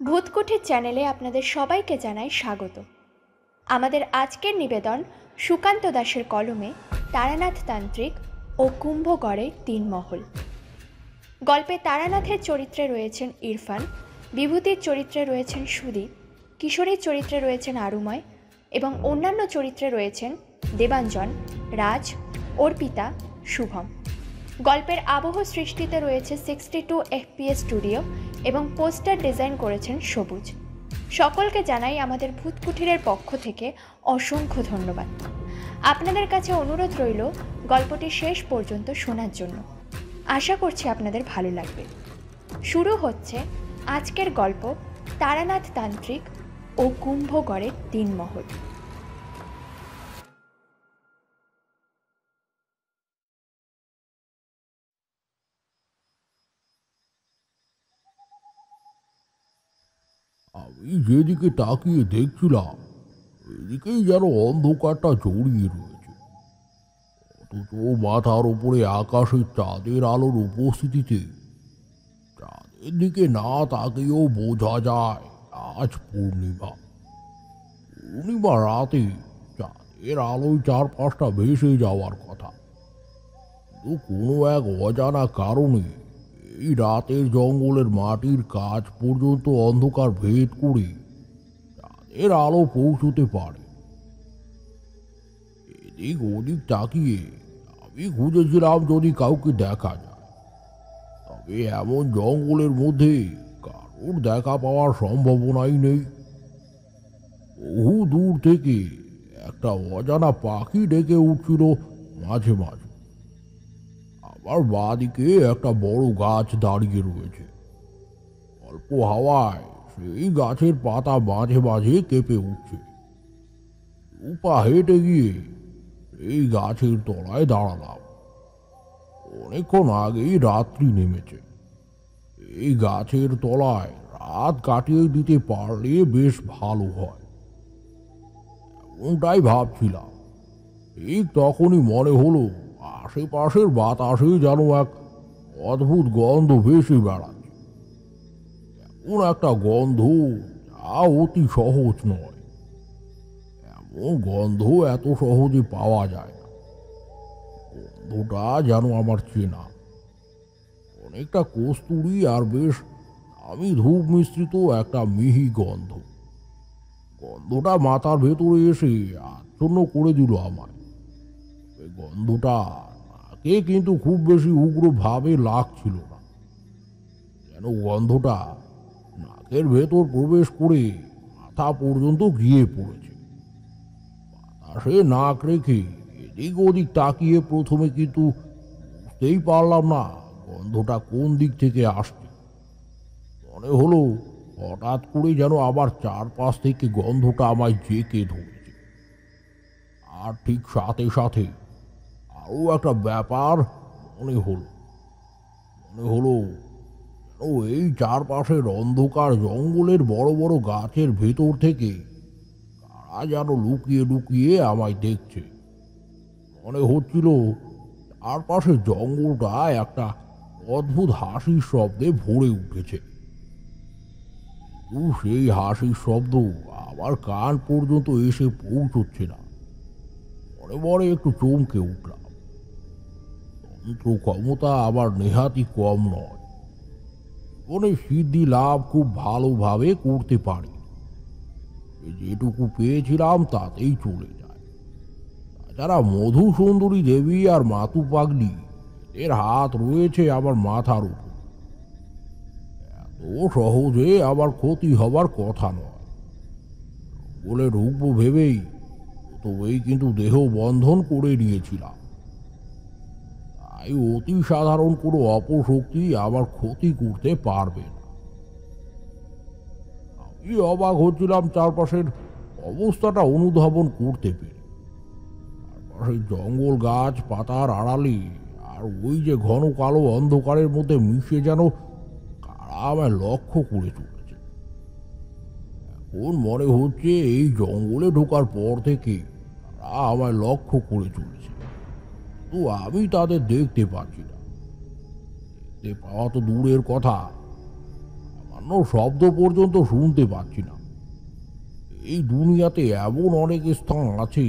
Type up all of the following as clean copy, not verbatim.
ভূতকুঠির চ্যানেলে আপনাদের সবাইকে জানাই স্বাগত। আমাদের আজকের নিবেদন সুকান্ত দাসের কলমে তারানাথ তান্ত্রিক ও কুম্ভগড়ের তিন মহল। গল্পে তারানাথের চরিত্রে রয়েছেন ইরফান, বিভূতির চরিত্রে রয়েছেন সুদীপ, কিশোরীর চরিত্রে রয়েছেন আরুময় এবং অন্যান্য চরিত্রে রয়েছেন দেবাঞ্জন, রাজ, অর্পিতা, শুভম। গল্পের আবহ সৃষ্টিতে রয়েছে 62 FPS স্টুডিও এবং পোস্টার ডিজাইন করেছেন সবুজ। সকলকে জানাই আমাদের ভূতকুঠিরের পক্ষ থেকে অসংখ্য ধন্যবাদ। আপনাদের কাছে অনুরোধ রইল গল্পটি শেষ পর্যন্ত শোনার জন্য। আশা করছি আপনাদের ভালো লাগবে। শুরু হচ্ছে আজকের গল্প তারানাথ তান্ত্রিক ও কুম্ভগড়ের তিন মহল। আমি যেদিকে তাকিয়ে দেখছিলাম এদিকেই যেন অন্ধকারটা জড়িয়ে রয়েছে, অথচ মাথার উপরে আকাশের চাঁদের আলোর উপস্থিতিতে চাঁদের দিকে না তাকিয়েও বোঝা যায় আজ পূর্ণিমা। পূর্ণিমা রাতে চাঁদের আলোয় চারপাশটা ভেসে যাওয়ার কথা, কিন্তু কোনো এক অজানা কারণে এই রাতের জঙ্গলের মাটির কাছ পর্যন্ত অন্ধকার ভেদ করে চাঁদের আলো পৌঁছতে পারে। এদিক ওদিক তাকিয়ে আমি খুঁজেছিলাম যদি কাউকে দেখা যায়, তবে এমন জঙ্গলের মধ্যে কারোর দেখা পাওয়ার সম্ভাবনাই নেই। বহু দূর থেকে একটা অজানা পাখি ডেকে উঠছিল মাঝে মাঝে। আবার বাঁদিকে একটা বড় গাছ দাঁড়িয়ে রয়েছে, অল্প হাওয়ায় সেই গাছের পাতা মাঝে মাঝে কেঁপে উঠছে। রূপা হেঁটে গিয়ে এই গাছের তলায় দাঁড়ালাম। অনেকক্ষণ আগেই রাত্রি নেমেছে, এই গাছের তলায় রাত কাটিয়ে দিতে পারলে বেশ ভালো হয়, এমনটাই ভাবছিলাম। ঠিক তখনই মনে হলো আশেপাশের বাতাসে যেন এক অদ্ভুত গন্ধ ভেসে বেড়াচ্ছে। এমন একটা গন্ধ যা অতি সহজ নয়, এমন গন্ধ এত সহজে পাওয়া যায় না। গন্ধটা যেন আমার চেনা, অনেকটা কস্তুরী আর বেশ দামি ধূপ মিশ্রিত একটা মিহি গন্ধ। গন্ধটা মাথার ভেতরে এসে আচ্ছন্ন করে দিল আমায়। গন্ধটা নাকে কিন্তু খুব বেশি উগ্রভাবে লাগছিল না, যেন গন্ধটা নাকের ভেতর প্রবেশ করে মাথা পর্যন্ত গিয়ে পড়েছে। বাতাসে নাক রেখে এদিক ওদিক তাকিয়ে প্রথমে কিন্তু বুঝতেই পারলাম না গন্ধটা কোন দিক থেকে আসছে। মনে হলো হঠাৎ করে যেন আবার চারপাশ থেকে গন্ধটা আমায় জেঁকে ধরেছে। আর ঠিক সাথে সাথে আরও একটা ব্যাপার মনে হলো মনে হলো যেন এই চারপাশের অন্ধকার জঙ্গলের বড় বড় গাছের ভেতর থেকে কারা যেন লুকিয়ে লুকিয়ে আমায় দেখছে। মনে হচ্ছিল চারপাশের জঙ্গলটা একটা অদ্ভুত হাসির শব্দে ভরে উঠেছে, কিন্তু সেই হাসির শব্দ আমার কান পর্যন্ত এসে পৌঁছচ্ছে না। মনে মনে একটু চমকে উঠলাম। তন্ত্র ক্ষমতা আবার নেহাতি কম নয়, জীবনে সিদ্ধি লাভ খুব ভালোভাবে করতে পারি। যেটুকু পেয়েছিলাম তাতেই চলে যায়। তাছাড়া মধু সুন্দরী দেবী আর মাতু পাগলি এর হাত রয়েছে আমার মাথার উপর, এত সহজে আবার ক্ষতি হবার কথা নয়। বলে ঢুকবো ভেবেই তবেই কিন্তু দেহ বন্ধন করে নিয়েছিলাম, তাই অতি সাধারণ কোনো অপশক্তি আবার ক্ষতি করতে পারবে না। আমি অবাক হচ্ছিলাম চারপাশের অবস্থাটা অনুধাবন করতে পেরে। চারপাশের জঙ্গল গাছ পাতার আড়ালে আর ওই যে ঘন কালো অন্ধকারের মধ্যে মিশে যেন কারা আমায় লক্ষ্য করে চলেছে। এখন মনে হচ্ছে এই জঙ্গলে ঢোকার পর থেকে তারা আমায় লক্ষ্য করে চলেছে, তো আমি তাদের দেখতে পাচ্ছি না। দেখতে পাওয়া তো দূরের কথা, অন্য শব্দ পর্যন্ত শুনতে পাচ্ছি না। এই দুনিয়াতে এমন অনেক স্থান আছে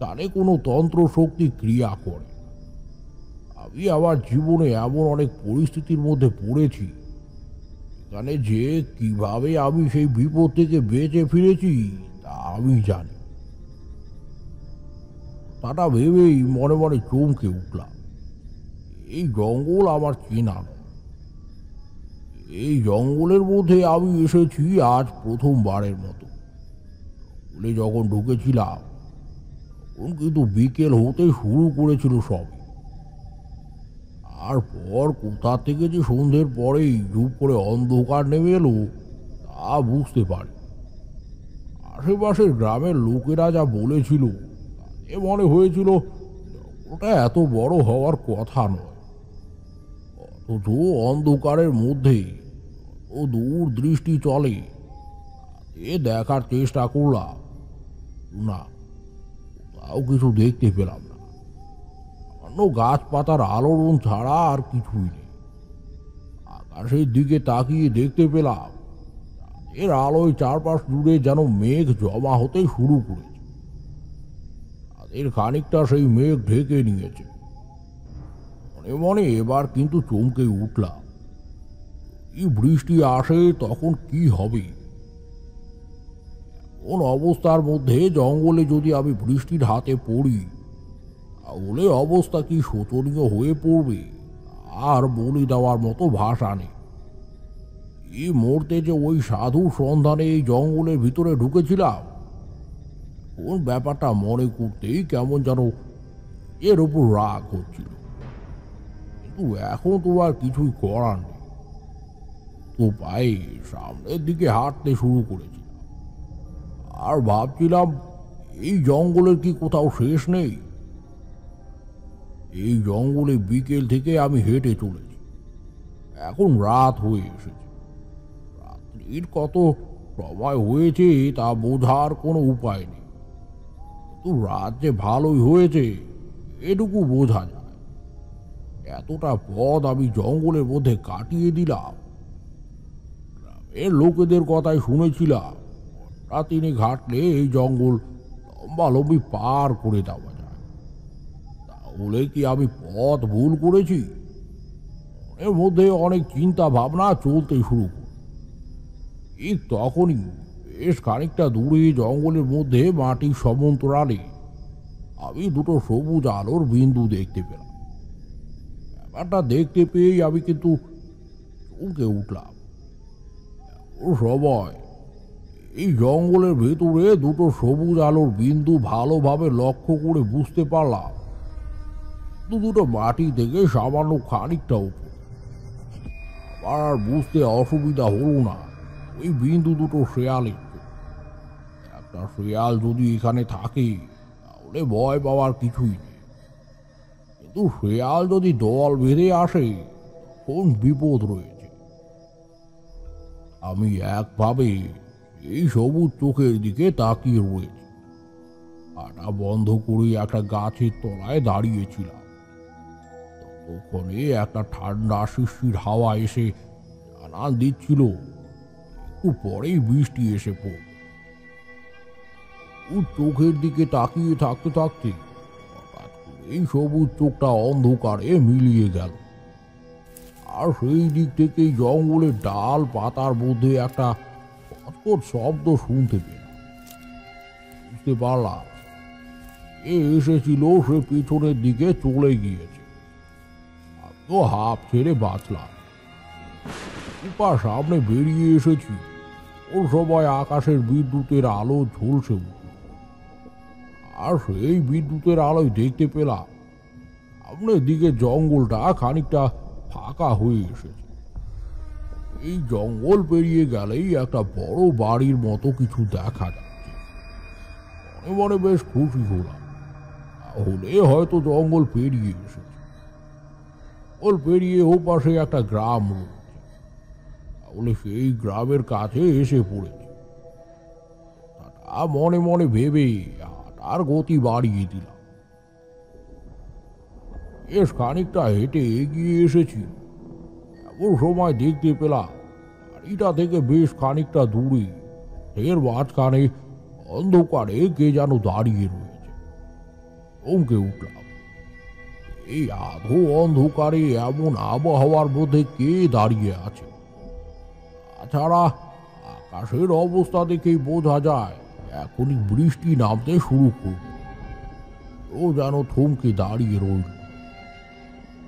তারে কোনো তন্ত্র শক্তি ক্রিয়া করে। আমি আমার জীবনে এমন অনেক পরিস্থিতির মধ্যে পড়েছি, এখানে যে কিভাবে আমি সেই বিপদ থেকে বেঁচে ফিরেছি তা আমি জানি। তাটা ভেবেই মনে মনে চমকে উঠলাম। এই জঙ্গল আমার চেনা নয়। এই জঙ্গলের মধ্যে আমি এসেছি আজ প্রথমবারের মতো। বলে যখন ঢুকেছিলাম তখন কিন্তু বিকেল হতে শুরু করেছিল সব। তারপর কোথা থেকে যে সন্ধ্যের পরেই ঝুপ করে অন্ধকার নেমে এলো তা বুঝতে পারি। আশেপাশের গ্রামের লোকেরা যা বলেছিল তাতে মনে হয়েছিল ওটা এত বড় হওয়ার কথা নয়। অথচ অন্ধকারের মধ্যে ও দূর দৃষ্টি চলে এ দেখার চেষ্টা করলাম, না তাও কিছু দেখতে পেলাম না। অন্য গাছপাতার আলোড়ন ছাড়া আর কিছুই নেই। আকাশের দিকে তাকিয়ে দেখতে পেলাম এর আলোয় চারপাশ জুড়ে যেন মেঘ জমা হতে শুরু করেছে। তাদের খানিকটা সেই মেঘ ঢেকে নিয়েছে। মনে মনে এবার কিন্তু চমকে উঠলাম, এই বৃষ্টি আসে তখন কি হবে। কোন অবস্থার মধ্যে জঙ্গলে যদি আমি বৃষ্টির হাতে পড়ি তাহলে অবস্থা কি শোচনীয় হয়ে পড়বে আর বলি দেওয়ার মতো ভাষা নেই। এই মুহূর্তে যে ওই সাধু সন্ধানে এই জঙ্গলের ভিতরে ঢুকেছিলাম, কোন ব্যাপারটা মনে করতেই কেমন যেন এর উপর রাগ হচ্ছিল। কিন্তু এখন তো আর কিছুই করার নেই। তো পায়ে সামনের দিকে হাঁটতে শুরু করেছিলাম আর ভাবছিলাম এই জঙ্গলের কি কোথাও শেষ নেই। এই জঙ্গলে বিকেল থেকে আমি হেঁটে চলেছি, এখন রাত হয়ে এসেছে। রাত্রির কত সময় হয়েছে তা বোঝার কোনো উপায় নেই, কিন্তু রাত যে ভালোই হয়েছে এটুকু বোঝা যায়। এতটা পথ আমি জঙ্গলের মধ্যে কাটিয়ে দিলাম। গ্রামের লোকেদের কথাই শুনেছিলাম রাতিনি ঘাটলে এই জঙ্গল লম্বালম্বি পার করে দেওয়া যায়। তাহলে কি আমি পথ ভুল করেছি? মনের মধ্যে অনেক চিন্তা ভাবনা চলতে শুরু করে। ঠিক তখনই বেশ খানিকটা দূরে জঙ্গলের মধ্যে মাটির সমান্তরালে আমি দুটো সবুজ আলোর বিন্দু দেখতে পেলাম। ব্যাপারটা দেখতে পেয়েই আমি কিন্তু চমকে উঠলাম। ও সময় এই জঙ্গলের ভেতরে দুটো সবুজ আলোর বিন্দু ভালোভাবে লক্ষ্য করে বুঝতে পারলাম দুটো মাটি থেকে সামান্য খানিকটা উপর। আমার আর বুঝতে অসুবিধা হলো না ওই বিন্দু দুটো শেয়ালের। একটা শেয়াল যদি এখানে থাকে তাহলে ভয় পাওয়ার কিছুই নেই, কিন্তু শেয়াল যদি দল বেঁধে আসে কোন বিপদ রয়েছে। আমি একভাবে এই সবুজ চোখের দিকে তাকিয়ে রয়েছি। হাঁটা বন্ধ করে একটা গাছের তলায় দাঁড়িয়েছিলাম। ততক্ষণে একটা ঠান্ডা শিশির হাওয়া এসে জানান দিচ্ছিল একটু পরেই বৃষ্টি এসে পড়বে। চোখের দিকে তাকিয়ে থাকতে থাকতে হঠাৎ এই সবুজ চোখটা অন্ধকারে মিলিয়ে গেল, আর সেই দিক থেকেই জঙ্গলের ডাল পাতার মধ্যে একটা অদ্ভুত শব্দ শুনতে পেলাম। বুঝতে পারলাম এ এসেছিল, সে পিছনের দিকে চলে গিয়েছে। তো হাঁপ ছেড়ে বাঁচলাম। উপার সামনে বেরিয়ে এসেছি, ওর সময় আকাশের বিদ্যুতের আলো ঝলসে উঠল, আর সেই বিদ্যুতের আলোয় দেখতে পেলাম সামনের দিকে জঙ্গলটা খানিকটা ফাঁকা হয়ে এসেছে। এই জঙ্গল পেরিয়ে গেলেই একটা বড় বাড়ির মতো কিছু দেখা যাচ্ছে। মনে মনে বেশ খুশি হলাম, তাহলে হয়তো জঙ্গল পেরিয়ে এসেছে। জঙ্গল পেরিয়ে ও পাশে একটা গ্রাম রয়েছে, তাহলে সেই গ্রামের কাছে এসে পড়েছে। মনে মনে ভেবে আর গতি বাড়িয়ে দিলাম। বেশ খানিকটা হেঁটে এগিয়ে এসেছি, এমন সময় দেখতে পেলাম এটা থেকে বেশ খানিকটা দূরে এর মাঝখানে অন্ধকারে কে যেন দাঁড়িয়ে রয়েছে। চমকে উঠলাম, এই আধো অন্ধকারে এমন আবহাওয়ার মধ্যে কে দাঁড়িয়ে আছে? তাছাড়া আকাশের অবস্থা দেখেই বোঝা যায় এখনই বৃষ্টি নামতে শুরু করবে। ও যেন থমকে দাঁড়িয়ে রইল।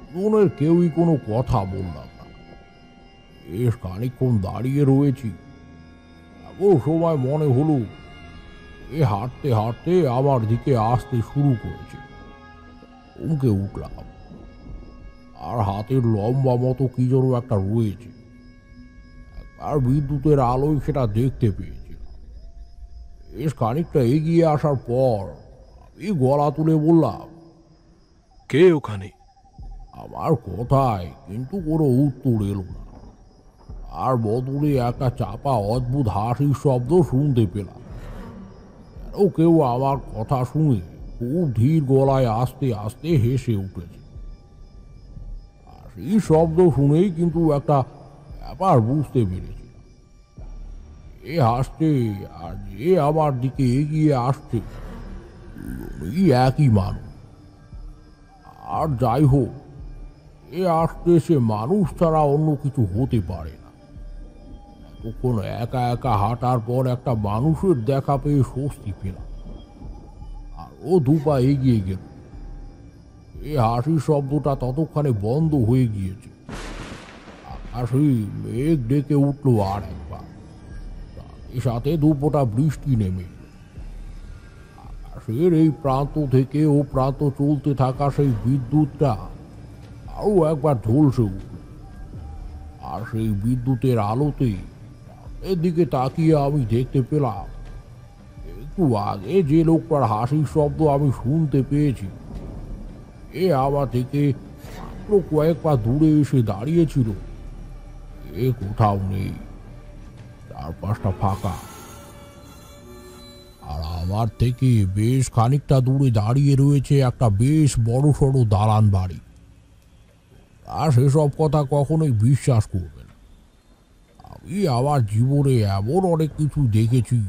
দুজনের কেউই কোনো কথা বললাম না। বেশ খানিকক্ষণ দাঁড়িয়ে রয়েছি। এমন সময় মনে হলো এ হাঁটতে হাঁটতে আমার দিকে আসতে শুরু করেছে। চমকে উঠলাম। আর হাতের লম্বা মতো কি যেন একটা রয়েছে। আর বিদ্যুতের আলোয় সেটা দেখতে পেয়েছিলাম। বেশ খানিকটা এগিয়ে আসার পর আমি গলা তুলে বললাম, কে ওখানে? আমার কথায় কিন্তু কোনো উত্তর এলো না। আর বদলে একটা চাপা অদ্ভুত হাসির শব্দ শুনতে পেলাম। কেউ আমার কথা শুনে খুব ধীর গলায় আস্তে আস্তে হেসে উঠেছে। আর সেই শব্দ শুনেই কিন্তু একটা ব্যাপার বুঝতে পেরেছিলাম। এ হাসছে আর যে আমার দিকে এগিয়ে আসছে দুজনেই একই মানুষ। আর যাই হোক, এ আসতে সে মানুষ ছাড়া অন্য কিছু হতে পারে না। তখন একা একা হাঁটার পর একটা মানুষের দেখা পেয়ে স্বস্তি পেলাম। আর ও দুপা এগিয়ে গেল। এই হাসির শব্দটা ততক্ষণে বন্ধ হয়ে গিয়েছে। আকাশে মেঘ ডেকে উঠলো আর একবার। তার সাথে দুপোটা বৃষ্টি নেমে এলো। আকাশের এই প্রান্ত থেকে ও প্রান্ত চলতে থাকা সেই বিদ্যুৎটা আরো একবার ঝলসে উঠল। আর সেই বিদ্যুতের আলোতে এদিকে তাকিয়ে আমি দেখতে পেলাম একটু আগে যে লোকটার হাসির শব্দ আমি শুনতে পেয়েছি, এ আমার থেকে মাত্র কয়েক পা দূরে এসে দাঁড়িয়েছিল। এ কোথাও নেই, চারপাশটা ফাঁকা। আর আমার থেকে বেশ খানিকটা দূরে দাঁড়িয়ে রয়েছে একটা বেশ বড় সড়ো দালান বাড়ি। আর সেসব কথা কখনোই বিশ্বাস করবে না। আমি আমার জীবনে এমন অনেক কিছু দেখেছি,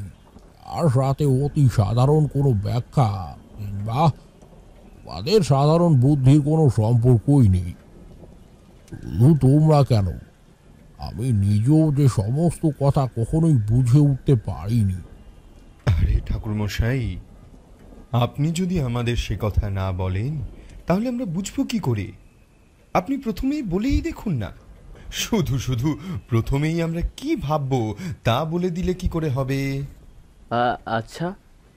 আর সাথে অতি সাধারণ কোনো ব্যাখ্যা কিংবা তাদের সাধারণ বুদ্ধির কোনো সম্পর্কই নেই। শুধু তোমরা কেন, আমি নিজেও যে সমস্ত কথা কখনোই বুঝে উঠতে পারিনি। আরে ঠাকুরমশাই, আপনি যদি আমাদের সে কথা না বলেন তাহলে আমরা বুঝবো কি করে? আপনি প্রথমেই বলেই দেখুন না। শুধু শুধু প্রথমেই আমরা কি ভাববো তা বলে দিলে কি করে হবে? আচ্ছা,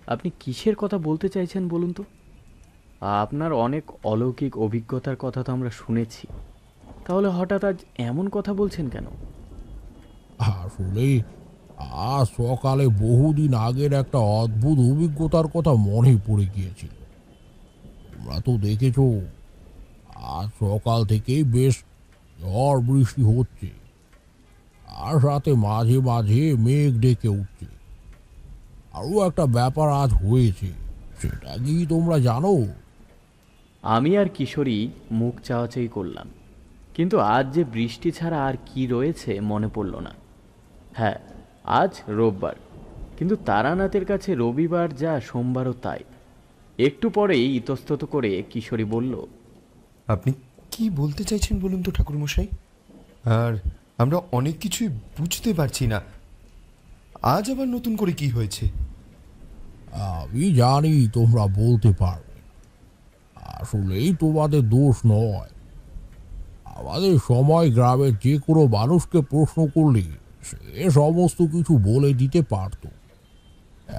আপনি কিসের কথা বলতে চাইছেন বলুন তো? আপনার অনেক অলৌকিক অভিজ্ঞতার কথা তো আমরা শুনেছি, তাহলে হঠাৎ আজ এমন কথা বলছেন কেন? আসলে আজ সকালে বহুদিন আগের একটা অদ্ভুত অভিজ্ঞতার কথা মনে পড়ে গিয়েছিল। তোমরা তো দেখেছো, আজ সকাল থেকেই বেশ ঝড় বৃষ্টি হচ্ছে, আর সাথে মাঝে মাঝে মেঘ ডেকে উঠছে। আরও একটা ব্যাপার আজ হয়েছে, সেটা কি তোমরা জানো? আমি আর কিশোরী মুখ চাওয়াচাই করলাম, কিন্তু আজ যে বৃষ্টি ছাড়া আর কি রয়েছে মনে পড়ল না। হ্যাঁ, আজ রোববার, কিন্তু তারানাথের কাছে রবিবার যা সোমবারও তাই। একটু পরেই ইতস্তত করে কিশোরী বলল, আপনি কি বলতে চাইছেন বলুন তো ঠাকুরমশাই? আর আমরা অনেক কিছুই বুঝতে পারছি না। আজ আবার নতুন করে কি হয়েছে? আমি জানি তোমরা বলতে পারবে, আসলেই তোমাদের দোষ নয়। আমাদের সময় গ্রামের যে কোনো মানুষকে প্রশ্ন করলে সে সমস্ত কিছু বলে দিতে পারত।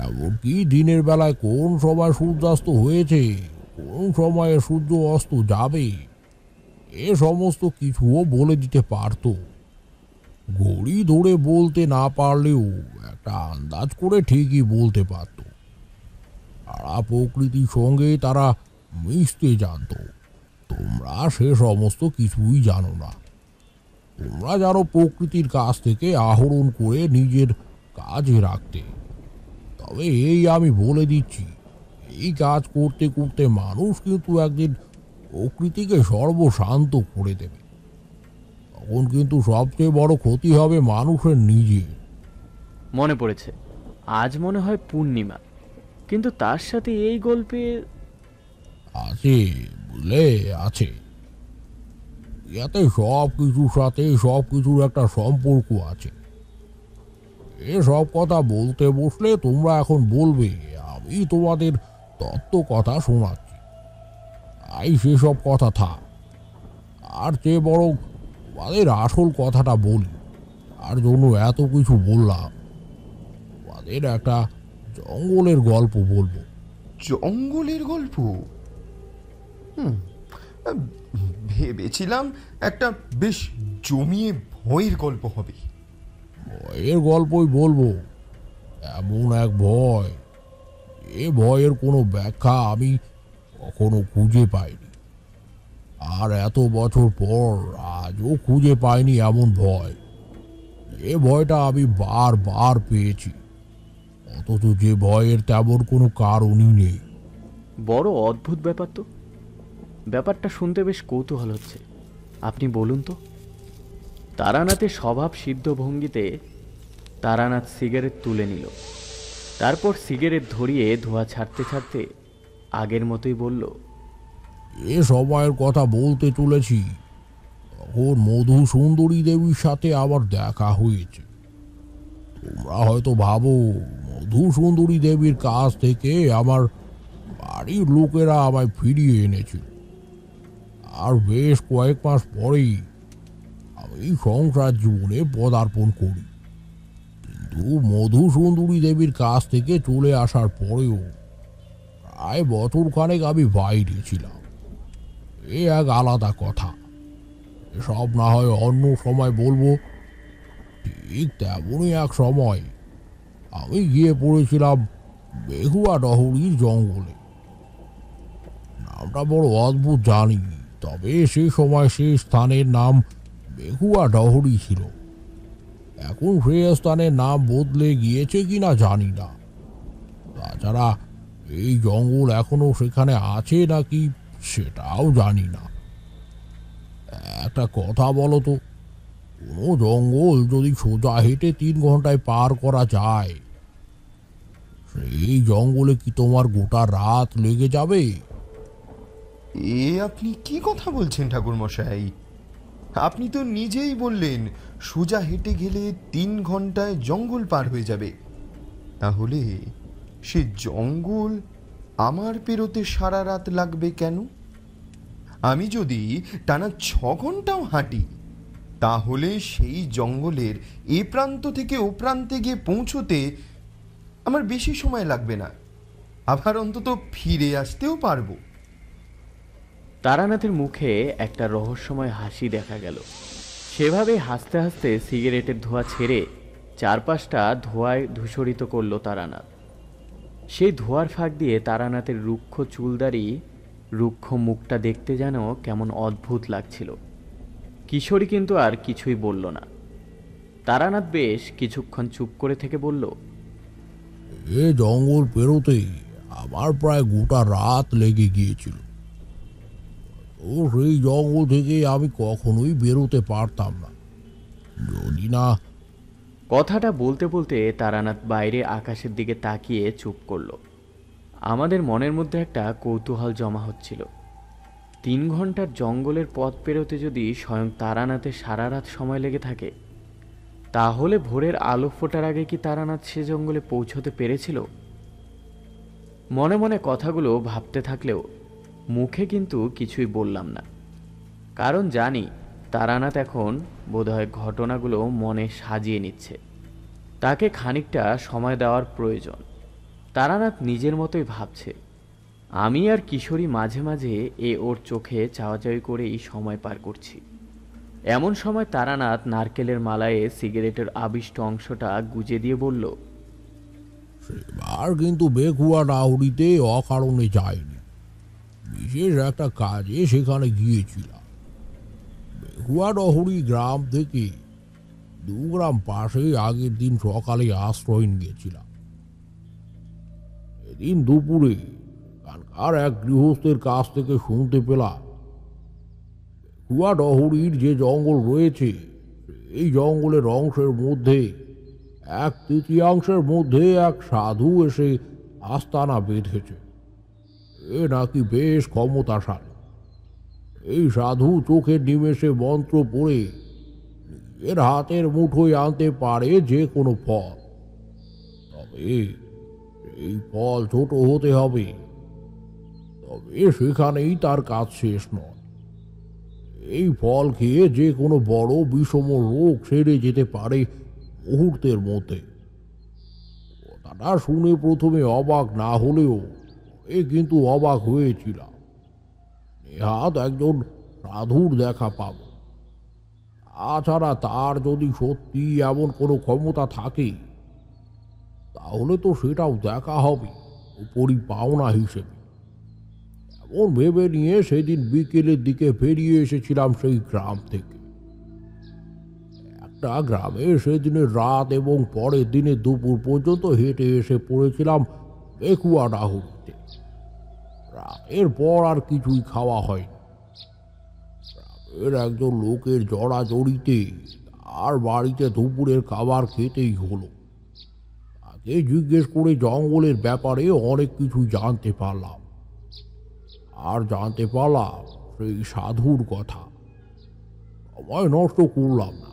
এমনকি দিনের বেলায় কোন সময় সূর্যাস্ত হয়েছে, কোন সময়ে সূর্য অস্ত যাবে, এ সমস্ত কিছুও বলে দিতে পারত। ঘড়ি ধরে বলতে না পারলেও একটা আন্দাজ করে ঠিকই বলতে পারত। সারা প্রকৃতির সঙ্গে তারা মিশতে জানত। তোমরা সে সমস্ত কিছুই জানো না। তোমরা জানো প্রকৃতির কাছ থেকে আহরণ করে নিজের কাজে রাখতে। তবে এই আমি বলে দিচ্ছি, এই কাজ করতে করতে মানুষ কিন্তু একদিন প্রকৃতিকে সর্বশান্ত করে দেবে। তখন কিন্তু সবচেয়ে বড় ক্ষতি হবে মানুষের নিজে। মনে পড়েছে, আজ মনে হয় পূর্ণিমা, কিন্তু তার সাথে এই গল্পে আছে, বুঝলে, আছে। এতে সব কিছুর সাথে সব কিছুর একটা সম্পর্ক আছে। এসব কথা বলতে বসলে তোমরা এখন বলবে আমি তোমাদের তত্ত্ব কথা শোনাচ্ছি। তাই সেসব কথা থাক। আর চেয়ে বরং তোমাদের আসল কথাটা বলি। তার জন্য এত কিছু বললাম, তোমাদের একটা জঙ্গলের গল্প বলবো। জঙ্গলের গল্প? হুম, ভেবেছিলাম একটা বেশ জমিয়ে ভয়ের গল্প হবে। ভয়ের গল্পই বলবো। এমন এক ভয়, এ ভয়ের কোনো ব্যাখ্যা আমি কখনো খুঁজে পাইনি। আর এত বছর পর আজও খুঁজে পাইনি এমন ভয়। এ ভয়টা আমি বারবার পেয়েছি, অথচ যে ভয়ের তেমন কোনো কারণই নেই। বড় অদ্ভুত ব্যাপার তো। ব্যাপারটা শুনতে বেশ কৌতূহল হচ্ছে, আপনি বলুন তো। তারানাথের স্বভাব সিদ্ধ ভঙ্গিতে তারানাথ সিগারেট তুলে নিল। তারপর সিগারেট ধরিয়ে ধোঁয়া ছাড়তে ছাড়তে আগের মতোই বলল, এ সময়ের কথা বলতে চলেছি, তখন মধু সুন্দরী দেবীর সাথে আমার দেখা হয়েছে। তোমরা হয়তো ভাবো মধু সুন্দরী দেবীর কাছ থেকে আমার বাড়ির লোকেরা আমায় ফিরিয়ে এনেছিল। আর বেশ কয়েক মাস পরেই আমি সংসার জীবনে পদার্পণ করি। কিন্তু মধু সুন্দরী দেবীর কাছ থেকে চলে আসার পরেও প্রায় বছর খানেক আমি বাইরে ছিলাম। এ এক আলাদা কথা, এসব না হয় অন্য সময় বলবো। ঠিক তেমনই এক সময় আমি গিয়ে পড়েছিলাম বেহুয়া ডহরির জঙ্গলে। নামটা বড় অদ্ভুত জানি, তবে সে সময় সেই স্থানের নাম বেহুয়া ডহরি ছিল। এখন সে স্থানের নাম বদলে গিয়েছে কিনা জানি না। তাছাড়া এই জঙ্গল এখনো সেখানে আছে নাকি সেটাও জানি না। একটা কথা বলো তো, কোনো জঙ্গল যদি সোজা হেঁটে 3 ঘন্টায় পার করা যায়, সেই জঙ্গলে কি তোমার গোটা রাত লেগে যাবে? এ আপনি কি কথা বলছেন ঠাকুর মশাই? আপনি তো নিজেই বললেন সোজা হেঁটে গেলে 3 ঘন্টায় জঙ্গল পার হয়ে যাবে। তাহলে সে জঙ্গল আমার পেরোতে সারা রাত লাগবে কেন? আমি যদি টানা 6 ঘন্টাও হাঁটি, তাহলে সেই জঙ্গলের এ প্রান্ত থেকে ও প্রান্তে গিয়ে পৌঁছতে আমার বেশি সময় লাগবে না। আবার অন্তত ফিরে আসতেও পারবো। তারানাথের মুখে একটা রহস্যময় হাসি দেখা গেল। সেভাবে হাসতে হাসতে সিগারেটের ধোঁয়া ছেড়ে চারপাশটা ধোঁয়ায় ধূসরিত করল তারানাথ। সেই ধোঁয়ার ফাঁক দিয়ে তারানাথের রুক্ষ চুলদারি, রুক্ষ মুখটা দেখতে যেন কেমন অদ্ভুত লাগছিল। কিশোরী কিন্তু আর কিছুই বলল না। তারানাথ বেশ কিছুক্ষণ চুপ করে থেকে বলল, এ জঙ্গল পেরোতে আমার প্রায় গোটা রাত লেগে গিয়েছিল। ও সেই জঙ্গল থেকে আমি কখনোই বেরোতে পারতাম না যদি না। কথাটা বলতে বলতে তারানাথ বাইরে আকাশের দিকে তাকিয়ে চুপ করল। আমাদের মনের মধ্যে একটা কৌতূহল জমা হচ্ছিল। 3 ঘন্টার জঙ্গলের পথ পেরোতে যদি স্বয়ং তারানাথের সারা রাত সময় লেগে থাকে, তাহলে ভোরের আলো ফোটার আগে কি তারানাথ সে জঙ্গলে পৌঁছতে পেরেছিল? মনে মনে কথাগুলো ভাবতে থাকলেও মুখে কিন্তু কিছুই বললাম না, কারণ জানি তারানাথ এখন বোধহয় ঘটনাগুলো মনে সাজিয়ে নিচ্ছে। তাকে খানিকটা সময় দেওয়ার প্রয়োজন। তারানাথ নিজের মতোই ভাবছে। আমি আর কিশোরী মাঝে মাঝে ওর চোখে চাওয়াচাওয়ি করেই সময় পার করছি। এমন সময় তারানাথ নারকেলের মালায় সিগারেটের আবিষ্ট অংশটা গুজে দিয়ে বলল, সেবার কিন্তু বেকুয়া ডাহুরিতে অকারণে যায়নি, বিশেষ একটা কাজে সেখানে গিয়েছিলাম। বেকুয়া ডহরি গ্রাম থেকে 2 গ্রাম পাশে আগের দিন সকালে আশ্রয় নিয়েছিলাম। এদিন দুপুরে আর এক গৃহস্থের কাছ থেকে শুনতে পেলাম ডহরির যে জঙ্গল রয়েছে এই জঙ্গলের অংশের মধ্যে 1/3 মধ্যে এক সাধু এসে আস্তানা বেঁধেছে। এ নাকি বেশ ক্ষমতাশালী। এই সাধু চোখের নিমেষে মন্ত্র পড়ে নিজের হাতের মুঠোয় আনতে পারে যে কোনো ফল। তবে এই ফল ছোট হতে হবে। তবে সেখানেই তার কাজ শেষ নয়। এই ফল খেয়ে যে কোনো বড় বিষম রোগ সেরে যেতে পারে মুহূর্তের মধ্যে। কথাটা শুনে প্রথমে অবাক না হলেও কিন্তু অবাক হয়েছিলাম। নেহাত একজন সাধুর দেখা পাব। তাছাড়া তার যদি সত্যি এমন কোনো ক্ষমতা থাকে তাহলে তো সেটাও দেখা হবে উপরই পাওনা হিসেবে। এমন ভেবে নিয়ে সেদিন বিকেলের দিকে বেরিয়ে এসেছিলাম সেই গ্রাম থেকে। একটা গ্রামে সেদিনের রাত এবং পরের দিনের দুপুর পর্যন্ত হেঁটে এসে পড়েছিলাম বেকুয়া ডাহুরিতে। রাতের পর আর কিছুই খাওয়া হয়নি। গ্রামের একজন লোকের জড়াজড়িতে তার বাড়িতে দুপুরের খাবার খেতেই হলো। তাকে জিজ্ঞেস করে জঙ্গলের ব্যাপারে অনেক কিছু জানতে পারলাম। আর জানতে পারলাম সেই সাধুর কথা। সময় নষ্ট করলাম না।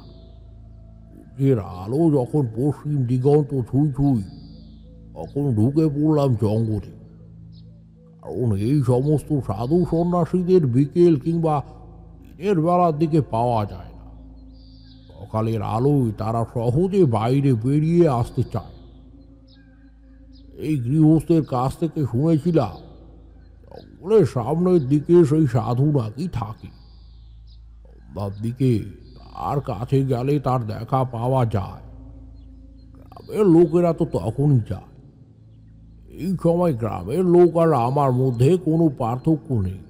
সূর্যের আলো যখন পশ্চিম দিগন্ত ছুঁই ছুঁই তখন ঢুকে পড়লাম জঙ্গলে। কারণ এই সমস্ত সাধু সন্ন্যাসীদের বিকেল কিংবা দিনের বেলার দিকে পাওয়া যায় না। সকালের আলোয় তারা সহজে বাইরে বেরিয়ে আসতে চায়। এই গৃহস্থের কাছ থেকে শুনেছিলাম জঙ্গলের সামনের দিকে সেই সাধু নাকি থাকে। সন্ধ্যার দিকে তার কাছে গেলে তার দেখা পাওয়া যায়। গ্রামের লোকেরা তো তখনই যায়। এই সময় গ্রামের লোক আর আমার মধ্যে কোনো পার্থক্য নেই।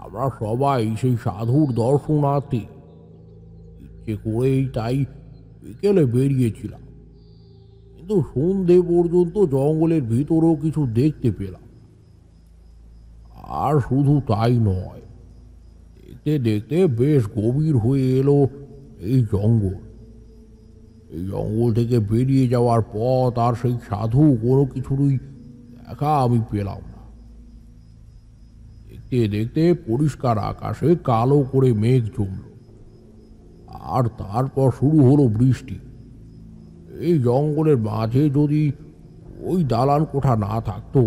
আমরা সবাই সেই সাধুর দর্শনার্থী। ইচ্ছে করেই তাই বিকেলে বেরিয়েছিলাম, কিন্তু সন্ধে পর্যন্ত জঙ্গলের ভিতরেও কিছু দেখতে পেলাম। আর শুধু তাই নয়, দেখতে দেখতে বেশ গভীর হয়ে এলো এই জঙ্গল। এই জঙ্গল থেকে বেরিয়ে যাওয়ার পথ আর সেই সাধু কোনো কিছুরই দেখা আমি পেলাম না। দেখতে দেখতে পরিষ্কার আকাশে কালো করে মেঘ জমল। আর তারপর শুরু হলো বৃষ্টি। এই জঙ্গলের মাঝে যদি ওই দালান কোঠা না থাকতো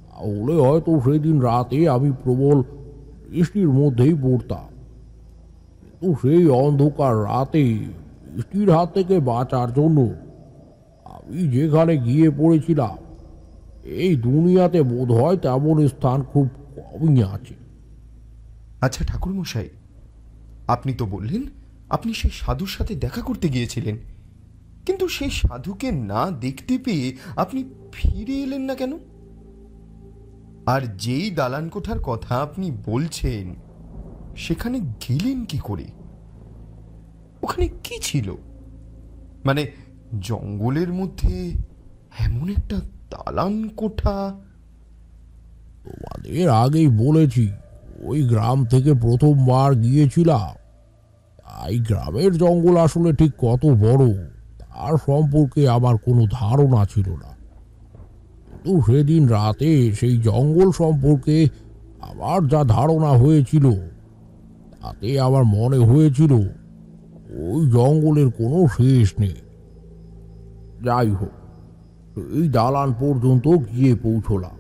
তাহলে হয়তো সেদিন রাতে আমি প্রবল বৃষ্টির মধ্যেই পড়তাম। কিন্তু সেই অন্ধকার রাতে বৃষ্টির হাত থেকে বাঁচার জন্য আমি যেখানে গিয়ে পড়েছিলাম এই দুনিয়াতে বোধ হয় তেমন স্থান খুব কমই আছে। আচ্ছা ঠাকুরমশাই, আপনি তো বললেন আপনি সেই সাধুর সাথে দেখা করতে গিয়েছিলেন, কিন্তু সেই সাধুকে না দেখতে পেয়ে আপনি ফিরে এলেন না কেন? আর যেই দালান কোঠার কথা আপনি বলছেন সেখানে গেলেন কি করে? ওখানে কি ছিল? মানে জঙ্গলের মধ্যে এমন একটা দালান কোঠা? তোমাদের আগেই বলেছি ওই গ্রাম থেকে প্রথমবার গিয়েছিলাম। তাই গ্রামের জঙ্গল আসলে ঠিক কত বড় তার সম্পর্কে আমার কোনো ধারণা ছিল না। কিন্তু সেদিন রাতে সেই জঙ্গল সম্পর্কে আমার যা ধারণা হয়েছিল তাতে আমার মনে হয়েছিল ওই জঙ্গলের কোনো শেষ নেই। যাই হোক, এই দালান পর্যন্ত গিয়ে পৌঁছলাম।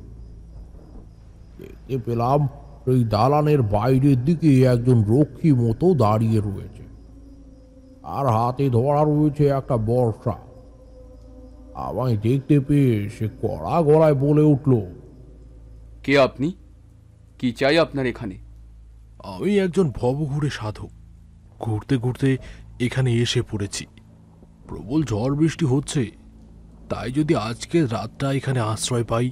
দেখতে পেলাম সেই দালানের বাইরের দিকে একজন রক্ষী মতো দাঁড়িয়ে রয়েছে। আর হাতে ধরা রয়েছে একটা বর্শা। আমায় দেখতে পেয়ে সে কড়া গলায় বলে উঠল, কে আপনি? কি চাই আপনার এখানে? আমি একজন ভবঘুরে সাধক। ঘুরতে ঘুরতে এখানে এসে পড়েছি। প্রবল ঝড় বৃষ্টি হচ্ছে, তাই যদি আজকে রাতটা এখানে আশ্রয় পাই।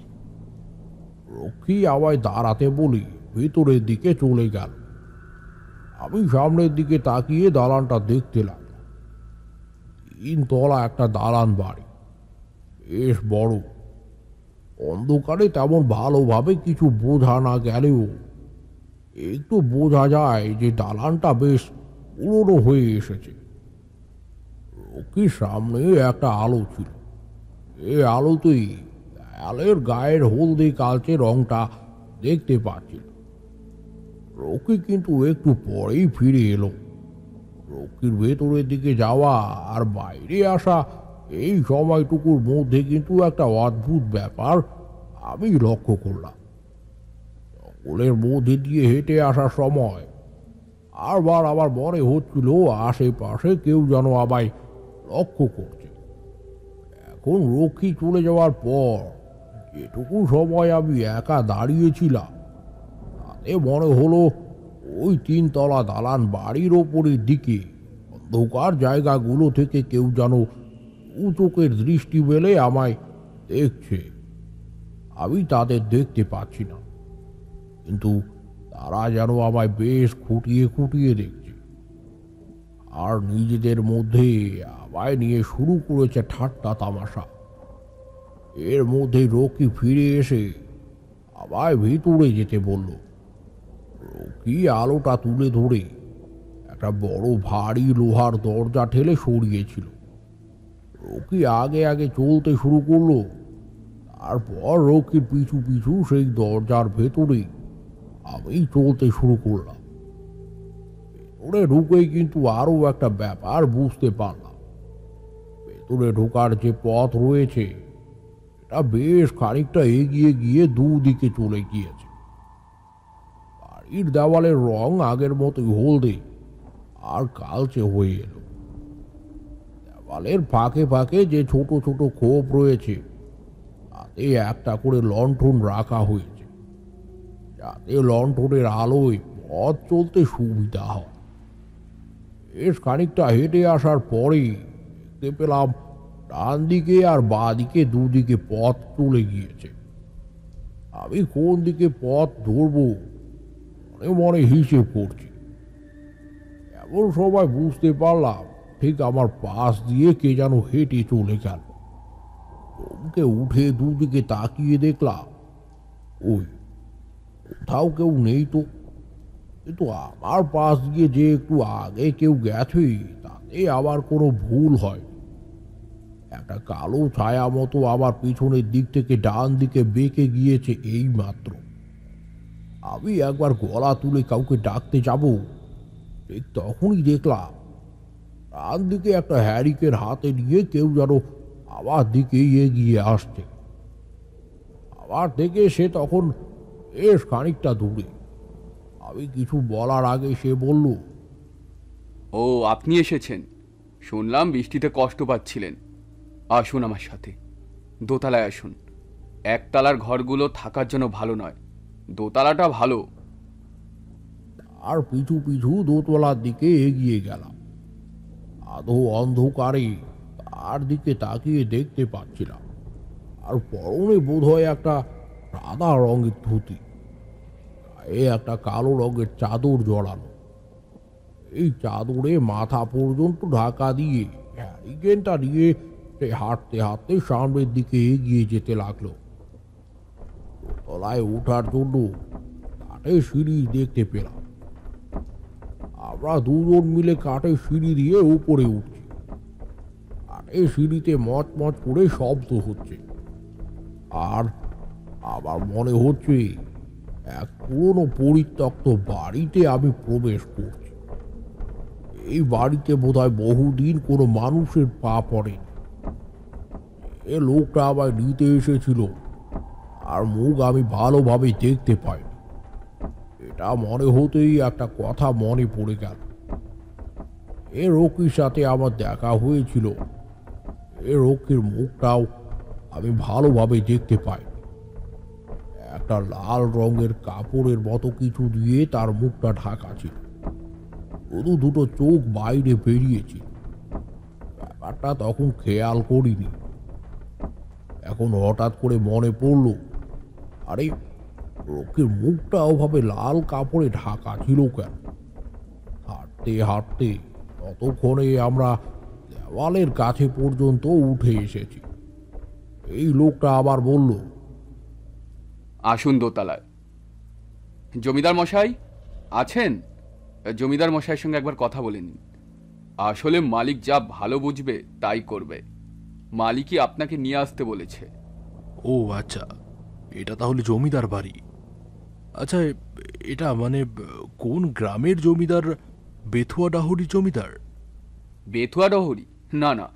রক্ষী আমায় দাঁড়াতে বলে ভেতরের দিকে চলে গেল। আমি সামনের দিকে তাকিয়ে দালানটা দেখতে লাগলাম। 3 তলা একটা দালান বাড়ি, বেশ বড়। অন্ধকারে তেমন ভালোভাবে কিছু বোঝা না গেলেও একটু বোঝা যায় যে দালানটা বেশ পুরনো হয়ে এসেছে। রকির সামনে একটা আলো ছিল। এই আলোতেই দেয়ালের গায়ের হলদে কালচে রংটা দেখতে পাচ্ছিল। রকি কিন্তু একটু পরেই ফিরে এলো। রকির ভেতরের দিকে যাওয়া আর বাইরে আসা এই সময়টুকুর মধ্যে কিন্তু একটা অদ্ভুত ব্যাপার আমি লক্ষ্য করলাম। জঙ্গলের মধ্যে দিয়ে হেঁটে আসার সময় বারবার আমার মনে হচ্ছিল আশেপাশে কেউ যেন আমায় লক্ষ্য করছে। এখন রক্ষী চলে যাওয়ার পর যেটুকু সময় আমি একা দাঁড়িয়েছিলাম তাতে মনে হলো ওই 3 তলা দালান বাড়ির ওপরের দিকে অন্ধকার জায়গাগুলো থেকে কেউ যেন চোখের দৃষ্টি মেলে আমায় দেখছে। আমি তাদের দেখতে পাচ্ছি না, কিন্তু তারা যেন আমায় বেশ খুঁটিয়ে খুঁটিয়ে দেখছে আর নিজেদের মধ্যে আমায় নিয়ে শুরু করেছে ঠাট্টা তামাশা। এর মধ্যে রকি ফিরে এসে আমায় ভিতরে যেতে বলল। রকি আলোটা তুলে ধরে একটা বড় ভারী লোহার দরজা ঠেলে সরিয়েছিল। রকি আগে আগে চলতে শুরু করলো। তারপর রকির পিছু পিছু সেই দরজার ভেতরে আমি চলতে শুরু করলাম। ভেতরে ঢুকেই কিন্তু আরো একটা ব্যাপার বুঝতে পারলাম। ভেতরে ঢোকার যে পথ রয়েছে এটা বেশ খানিকটা এগিয়ে গিয়ে দুদিকে চলে গিয়েছে। বাড়ির দেওয়ালের রং আগের মতোই হলদে আর কালচে হয়ে এলো। দেওয়ালের ফাঁকে ফাঁকে যে ছোট ছোট খোপ রয়েছে তাতে একটা করে লণ্ঠন রাখা হয়েছে, যাতে লণ্ঠনের আলোয় পথ চলতে সুবিধা হয়। বেশ খানিকটা হেঁটে আসার পরেই দেখতে পেলাম ডান দিকে আর বাঁ দিকে দুদিকে পথ চলে গিয়েছে। আমি কোন দিকে পথ ধরবো মনে মনে হিসেব করছি। এমন সময় বুঝতে পারলাম ঠিক আমার পাশ দিয়ে কে যেন হেঁটে চলে গেল। চমকে উঠে দুদিকে তাকিয়ে দেখলাম ওই কোথাও কেউ নেই তো, কিন্তু আমার পাশ দিয়ে যে একটু আগে কেউ গেছে তাতে আবার কোনো ভুল হয়। একটা কালো ছায়া মতো আমার পিছনের দিক থেকে ডান দিকে বেঁকে গিয়েছে এই মাত্র। আমি একবার গলা তুলে কাউকে ডাকতে যাব, ঠিক তখনই দেখলাম ডান দিকে একটা হ্যারিকেন হাতে নিয়ে কেউ যেন আমার দিকে এগিয়ে আসছে। আমার থেকে সে তখন বেশ খানিকটা দূরে। আমি কিছু বলার আগে সে বলল, ও আপনি এসেছেন, শুনলাম বৃষ্টিতে কষ্ট পাচ্ছিলেন। আসুন আমার সাথে, দোতলায় আসুন। একতলার ঘরগুলো থাকার জন্য ভালো নয়, দোতলাটা ভালো। আর পিছু পিছু দোতলার দিকে এগিয়ে গেলাম। আধো অন্ধকারে তার দিকে তাকিয়ে দেখতে পাচ্ছিলাম, আর পরনে বোধ হয় একটা সাদা রঙের ধুতি, গায়ে একটা কালো রঙের চাদর জড়ানো। এই চাদরে মাথা পর্যন্ত ঢাকা দিয়ে হ্যারিকেনটা নিয়ে সে হাঁটতে হাঁটতে সামনের দিকে এগিয়ে যেতে লাগলো। দোতলায় ওঠার জন্য কাঠের সিঁড়ি দেখতে পেলাম। আমরা দুজন মিলে কাঠের সিঁড়ি দিয়ে উপরে উঠছি। কাঠের সিঁড়িতে মচ মচ করে শব্দ হচ্ছে, আর আমার মনে হচ্ছে এক পুরনো পরিত্যক্ত বাড়িতে আমি প্রবেশ করছি। এই বাড়িতে বোধহয় বহুদিন কোনো মানুষের পা পড়েনি। এ লোকটা আমায় নিতে এসেছিল আর মুখ আমি ভালোভাবে দেখতে পাইনি। এটা মনে হতেই একটা কথা মনে পড়ে গেল। এ রকির সাথে আমার দেখা হয়েছিল, এ রকির মুখটাও আমি ভালোভাবে দেখতে পাই। একটা লাল রঙের কাপড়ের মতো কিছু দিয়ে তার মুখটা ঢাকা ছিল, শুধু দুটো চোখ বাইরে বেরিয়েছিল। ব্যাপারটা তখন খেয়াল করিনি। এখন হঠাৎ করে মনে পড়ল, আরে রকির মুখটা ওভাবে লাল কাপড়ে ঢাকা ছিল কেন? হাঁটতে হাঁটতে ততক্ষণে আমরা দেওয়ালের কাছে পর্যন্ত উঠে এসেছি। এই লোকটা আবার বলল, আসুন দোতলায়। জমিদার মশাই, আছেন? জমিদার মশাইয়ের সঙ্গে একবার কথা বলে নিন। আসলে মালিক যা ভালো বুঝবে তাই করবে। মালিকই আপনাকে নিয়ে আসতে বলেছে। ও আচ্ছা, এটা তাহলে জমিদার বাড়ি। আচ্ছা, এটা মানে কোন গ্রামের জমিদার? বেথুয়া ডাহরির জমিদার? বেথুয়া ডহরি? না না,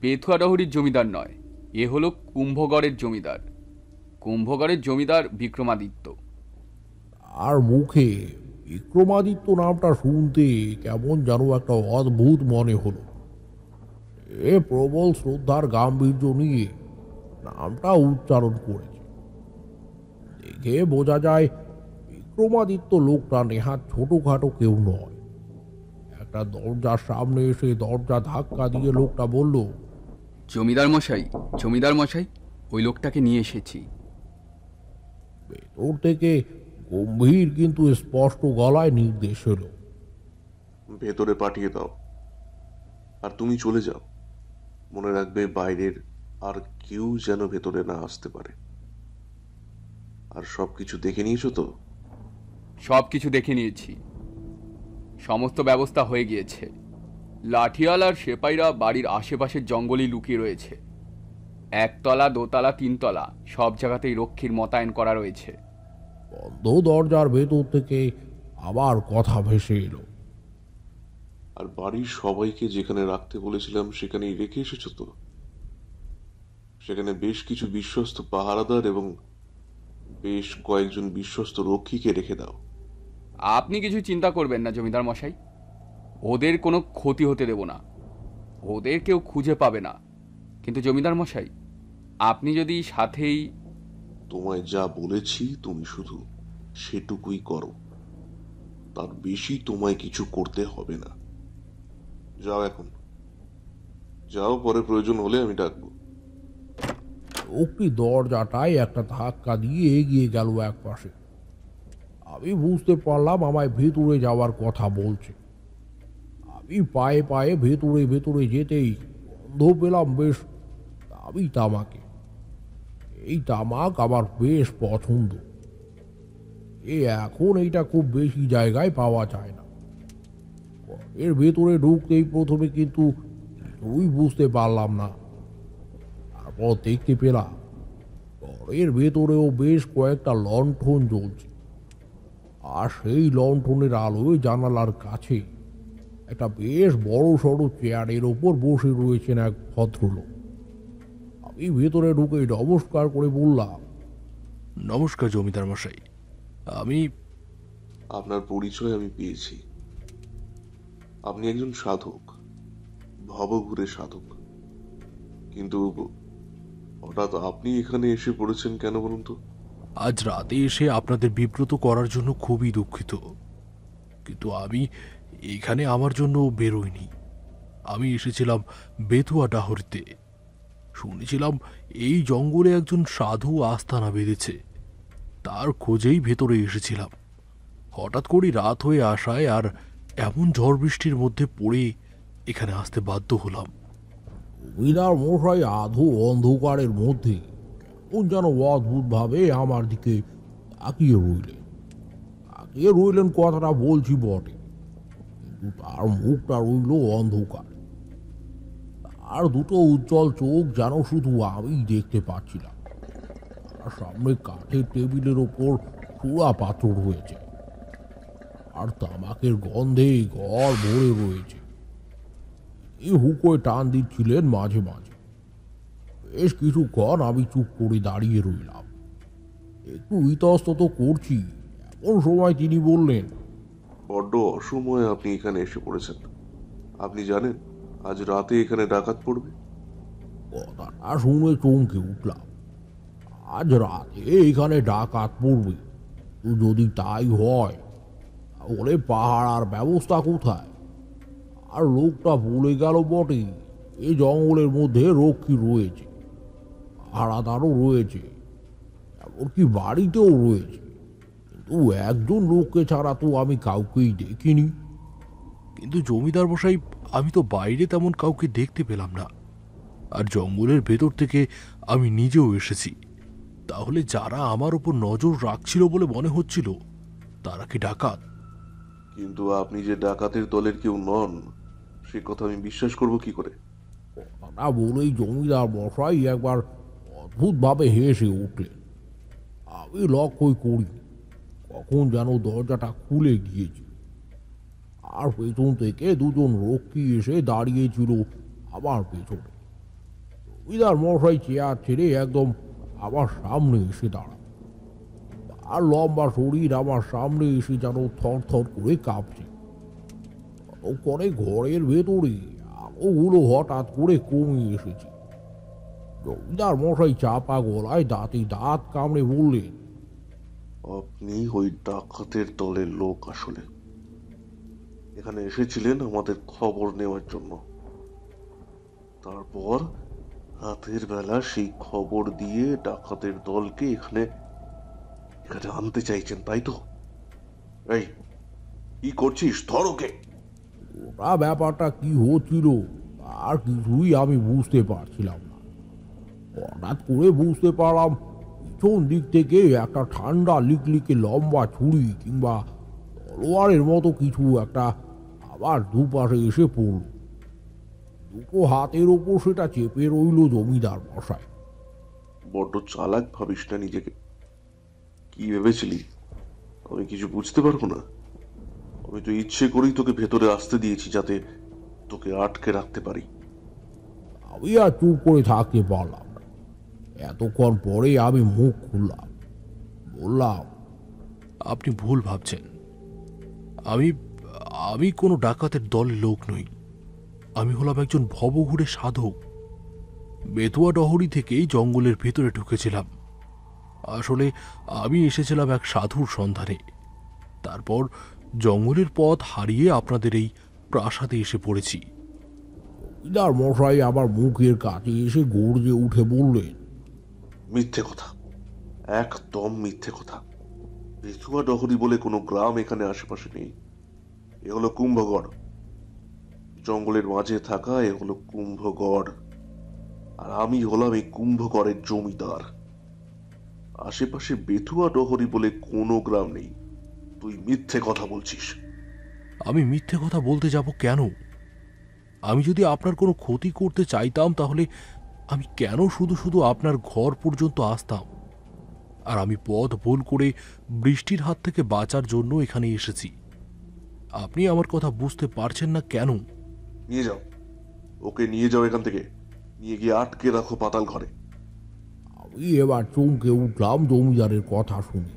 বেথুয়া ডহরির জমিদার নয়, এ হলো কুম্ভগড়ের জমিদার। কুম্ভগড়ের জমিদার বিক্রমাদিত্য। আর মুখে বিক্রমাদিত্য নামটা শুনতে কেমন যেন একটা অদ্ভুত মনে হলো। এ প্রবল শ্রদ্ধার গাম্ভীর্য নিয়ে নামটা উচ্চারণ করেছে। দেখে বোঝা যায় বিক্রমাদিত্য লোকটা নেহাত ছোটখাটো কেউ নয়। একটা দরজার সামনে এসে দরজা ধাক্কা দিয়ে লোকটা বলল, জমিদার মশাই, জমিদার মশাই, ওই লোকটাকে নিয়ে এসেছি। ভেতর থেকে গম্ভীর কিন্তু স্পষ্ট গলায় নির্দেশ এলো, ভেতরে পাঠিয়ে দাও। আর তুমি চলে যাও। মনে রাখবে বাইরের আর কেউ যেন ভেতরে না আসতে পারে। আর সবকিছু দেখে নিয়েছো তো? সব কিছু দেখে নিয়েছি, সমস্ত ব্যবস্থা হয়ে গিয়েছে। লাঠিয়াল আর সেপাইরা বাড়ির আশেপাশের জঙ্গলেই লুকিয়ে রয়েছে। একতলা, দোতলা, তিনতলা সব জায়গাতেই রক্ষীর মোতায়েন করা রয়েছে। বন্ধ দরজার ভেতর থেকে আবার কথা ভেসে এলো, আর বাড়ির সবাইকে যেখানে রাখতে বলেছিলাম সেখানেই রেখে এসেছো তো? সেখানে বেশ কিছু বিশ্বস্ত পাহারাদার এবং বেশ কয়েকজন বিশ্বস্ত রক্ষীকে রেখে দাও। আপনি কিছু চিন্তা করবেন না জমিদার মশাই, ওদের কোনো ক্ষতি হতে দেব না। ওদের কেউ খুঁজে পাবে না। কিন্তু জমিদার মশাই, আপনি যদি সাথেই... তোমায় যা বলেছি তুমি শুধু সেটুকুই করো, তার বেশি তোমায় কিছু করতে হবে না। যাও এখন, যাও, পরে প্রয়োজন হলে আমি ডাকবো। লোকটি দরজাটায় একটা ধাক্কা দিয়ে এগিয়ে গেল এক পাশে। আমি বুঝতে পারলাম আমায় ভেতরে যাওয়ার কথা বলছে। আমি পায়ে পায়ে ভেতরে ভেতরে যেতেই গন্ধ পেলাম বেশ দামি তামাকে। এই তামাক আমার বেশ পছন্দ। এখন এইটা খুব বেশি জায়গায় পাওয়া যায় না। এর ভেতরে ঢুকতেই প্রথমে কিন্তু কিছুই বুঝতে পারলাম না। তারপর দেখতে পেলাম ঘরের ভেতরেও বেশ কয়েকটা লণ্ঠন জ্বলছে। আর সেই লণ্ঠনের আলোয় জানালার কাছে একটা বেশ বড় সড়ো চেয়ারের ওপর বসে রয়েছেন এক ভদ্রলোক। আমি ভেতরে ঢুকে নমস্কার করে বললাম, নমস্কার জমিদার মশাই, আমি... আপনার পরিচয় আমি পেয়েছি। আপনি একজন সাধক, ভবঘুরে সাধক। কিন্তু হঠাৎ আপনি এখানে এসে পড়েছেন কেন বলুন তো? আজ রাতে এসে আপনাদের বিব্রত করার জন্য খুবই দুঃখিত, কিন্তু আমি এখানে আমার জন্য বেরোইনি। আমি এসেছিলাম বেথুয়া ডাহরিতে। শুনেছিলাম এই জঙ্গলে একজন সাধু আস্তানা বেঁধেছে, তার খোঁজেই ভেতরে এসেছিলাম। হঠাৎ করে রাত হয়ে আসায় আর এমন ঝড় বৃষ্টির মধ্যে পড়ে এখানে আসতে বাধ্য হলাম। জমিদার মশাই আধো অন্ধকারের মধ্যে কেমন যেন অদ্ভুতভাবে আমার দিকে তাকিয়ে রইলেন কথাটা বলছি বটে, কিন্তু তার মুখটা রইল অন্ধকার। আর দুটো উজ্জ্বল চোখ যেন শুধু আমি দেখতে পাচ্ছিলাম। তার সামনে কাঠের টেবিলের ওপর চূড়া পাথর রয়েছে, আর তামাকের গন্ধে ঘর ভরে রয়েছে। এই হুকোয় টান দিচ্ছিলেন মাঝে মাঝে। বেশ কিছুক্ষণ আমি চুপ করে দাঁড়িয়ে রইলাম, একটু ইতস্তত করছি। এমন সময় তিনি বললেন, বড্ড অসময়ে আপনি এখানে এসে পড়েছেন। আপনি জানেন আজ রাতে এখানে ডাকাত পড়বে? কথাটা শুনে চমকে উঠলাম। আজ রাতে এখানে ডাকাত পড়বে? তো যদি তাই হয় তাহলে পাহারার ব্যবস্থা কোথায়? আর লোকটা বলে গেল বটে, এই জঙ্গলের মধ্যে রক্ষী রয়েছে, পাহারাদারও রয়েছে, এমনকি বাড়িতেও রয়েছে। কিন্তু একজন লোককে ছাড়া তো আমি কাউকেই দেখিনি। কিন্তু জমিদার মশাই, আমি তো বাইরে তেমন কাউকে দেখতে পেলাম না, আর জঙ্গলের ভেতর থেকে আমি নিজেও এসেছি। তাহলে যারা আমার উপর নজর রাখছিল বলে মনে হচ্ছিল, তারা কি ডাকাত? কিন্তু আপনি যে ডাকাতের দলের কেউ নন সে কথা আমি বিশ্বাস করব কি করে? কথাটা বলেই জমিদার মশাই একবার অদ্ভুতভাবে হেসে উঠলেন। আমি লক্ষ্যই করি কখন যেন দরজাটা খুলে গিয়েছিল, আর পেছন থেকে দুজন রক্ষী এসে দাঁড়িয়েছিল আমার পেছনে। জমিদার মশাই চেয়ার ছেড়ে একদম আমার সামনে এসে দাঁড়ান। আর লম্বা শরীর আমার সামনে এসে যেন থর থর করে কাঁপছে। ততক্ষণে ঘরের ভেতরে আলোগুলো হঠাৎ করে কমে এসেছে। জমিদার মশাই চাপা গলায় দাঁতে দাঁত কামড়ে বললেন, আপনি ওই ডাকাতের দলের লোক আসলে। এখানে এসেছিলেন আমাদের খবর নেওয়ার জন্য। তারপর রাতের বেলা সেই খবর দিয়ে ডাকাতের দলকে এখানে এখানে আনতে চাইছেন, তাই তো? এই, কি করছিস? ধর ওকে! ওটা ব্যাপারটা কি হচ্ছিল আর কিছুই আমি বুঝতে পারছিলাম না। হঠাৎ করে বুঝতে পারলাম পিছন দিক থেকে একটা ঠান্ডা লিকলিকে লম্বা ছুরি কিংবা তলোয়ারের মতো কিছু একটা আবার দুপাশে এসে পড়ল। দুটো হাতের ওপর সেটা চেপে রইল জমিদার মশাই। বড্ড চালাক ভাবিস না নিজেকে? কি ভেবেছিলি আমি কিছু বুঝতে পারবো না? আমি তো ইচ্ছে করেই তোকে ভেতরে আসতে দিয়েছি যাতে তোকে আটকে রাখতে পারি। আমি আর চুপ করে থাকতে পারলাম না। এতক্ষণ পরে আমি মুখ খুললাম, বললাম, আপনি ভুল ভাবছেন। আমি আমি কোনো ডাকাতের দলের লোক নই। আমি হলাম একজন ভবঘুরে সাধক। বেতুয়া ডহরি থেকেই জঙ্গলের ভেতরে ঢুকেছিলাম। আসলে আমি এসেছিলাম এক সাধুর সন্ধানে। তারপর জঙ্গলের পথ হারিয়ে আপনাদের এই প্রাসাদে এসে পড়েছি। জমিদার মশাই আবার মুখের কাছে এসে গর্জে উঠে বললেন, মিথ্যে কথা, একদম মিথ্যে কথা। বেথুয়া ডহরি বলে কোনো গ্রাম এখানে আশেপাশে নেই। এ হলো কুম্ভগড়। জঙ্গলের মাঝে থাকা এ হলো কুম্ভগড়। আর আমি হলাম এই কুম্ভগড়ের জমিদার। আশেপাশে বেথুয়া ডহরি বলে কোনো গ্রাম নেই। তুই মিথ্যে কথা বলছিস। আমি মিথ্যে কথা বলতে যাব কেন? আমি যদি আপনার কোনো ক্ষতি করতে চাইতাম তাহলে আমি কেন শুধু শুধু আপনার ঘর পর্যন্ত আসতাম? আর আমি পথ ভুল করে বৃষ্টির হাত থেকে বাঁচার জন্য এখানে এসেছি। আপনি আমার কথা বুঝতে পারছেন না কেন? নিয়ে যাও ওকে, নিয়ে যাও এখান থেকে। নিয়ে গিয়ে আটকে রাখো পাতাল ঘরে। আমি এবার চমকে উঠলাম জমিদারের কথা শুনে।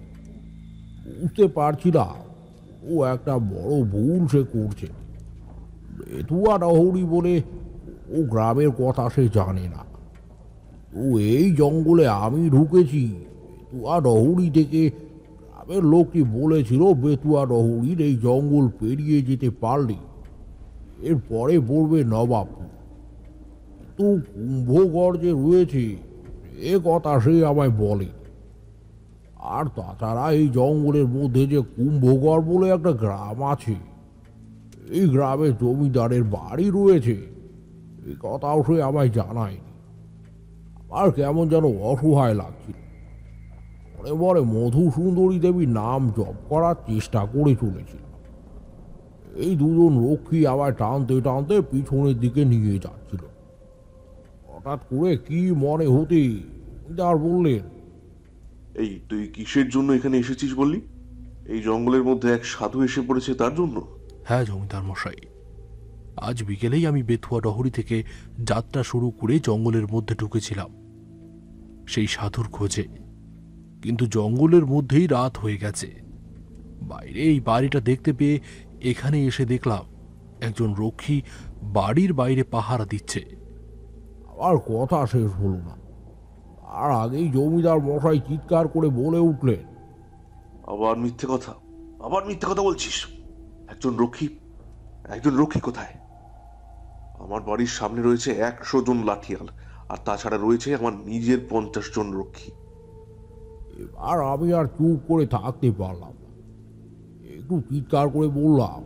বুঝতে পারছি না ও একটা বড় ভুল সে করছে। বেতুয়া ডহরি বলে ও গ্রামের কথা সে জানে না। তো এই জঙ্গলে আমি ঢুকেছি বেতুয়া ডহরি থেকে। গ্রামের লোকটি বলেছিল বেতুয়া ডহরির এই জঙ্গল পেরিয়ে যেতে পারলে এরপরে পড়বে নবাবপুর। কিন্তু কুম্ভগড় যে রয়েছে এ কথা সে আমায় বলে। আর তাছাড়া এই জঙ্গলের মধ্যে যে কুম্ভগড় বলে একটা গ্রাম আছে, এই গ্রামে জমিদারের বাড়ি রয়েছে, এই কথাও সে আমায় জানায়নি। আমার কেমন যেন অসহায় লাগছিল। মনে মনে মধুসুন্দরী দেবীর নাম জপ করার চেষ্টা করে চলেছিল। এই দুজন রক্ষী আবার টানতে টানতে পিছনের দিকে নিয়ে যাচ্ছিল। হঠাৎ করে কি মনে হতে জমিদার বললেন, এই, তুই কিসের জন্য এখানে এসেছিস বললি? এই জঙ্গলের মধ্যে এক সাধু এসে পড়েছে তার জন্য? হ্যাঁ জমিদার মশাই, আজ বিকেলেই আমি বেথুয়া ডহরি থেকে যাত্রা শুরু করে জঙ্গলের মধ্যে ঢুকেছিলাম সেই সাধুর খোঁজে। কিন্তু জঙ্গলের মধ্যেই রাত হয়ে গেছে। বাইরে এই বাড়িটা দেখতে পেয়ে এখানে এসে দেখলাম একজন রক্ষী বাড়ির বাইরে পাহারা দিচ্ছে। আমার কথা শেষ হলো না, আর আগেই জমিদার মশাই চিৎকার করে বলে উঠলেন, আবার মিথ্যে কথা, আবার মিথ্যে কথা বলছিস। একজন রক্ষী, একজন রক্ষী কোথায়? আমার বাড়ির সামনে রয়েছে 100 জন লাঠিয়াল, আর তাছাড়া রয়েছে আমার নিজের 50 জন রক্ষী। এবার আমি আর চুপ করে থাকতে পারলাম না। একটু চিৎকার করে বললাম,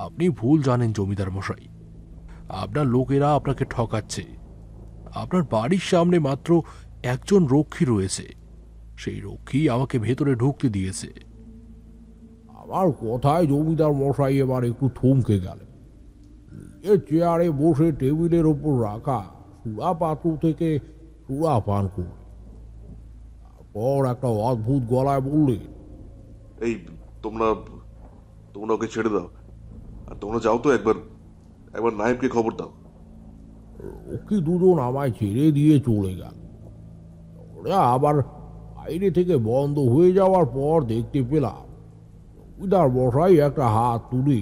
আপনি ভুল জানেন জমিদার মশাই। আপনার লোকেরা আপনাকে ঠকাচ্ছে। আপনার বাড়ির সামনে মাত্র একজন রক্ষী রয়েছে। সেই রক্ষী আমাকে ভেতরে ঢুকতে দিয়েছে। আমার কথায় জমিদার মশাই এবার একটু থমকে গেলেন। নিজের চেয়ারে বসে টেবিলের ওপর রাখা সুরা পাত্র থেকে সুরা পান করলেন। তারপর একটা অদ্ভুত গলায় বললেন, এই তোমরা তোমরা ওকে ছেড়ে দাও, আর তোমরা যাও তো একবার একবার নায়েবকে খবর দাও। রক্ষী দুজন আমায় ছেড়ে দিয়ে চলে গেল। ওরা আবার বাইরে থেকে বন্ধ হয়ে যাওয়ার পর দেখতে পেলাম জমিদার মশাই একটা হাত তুলে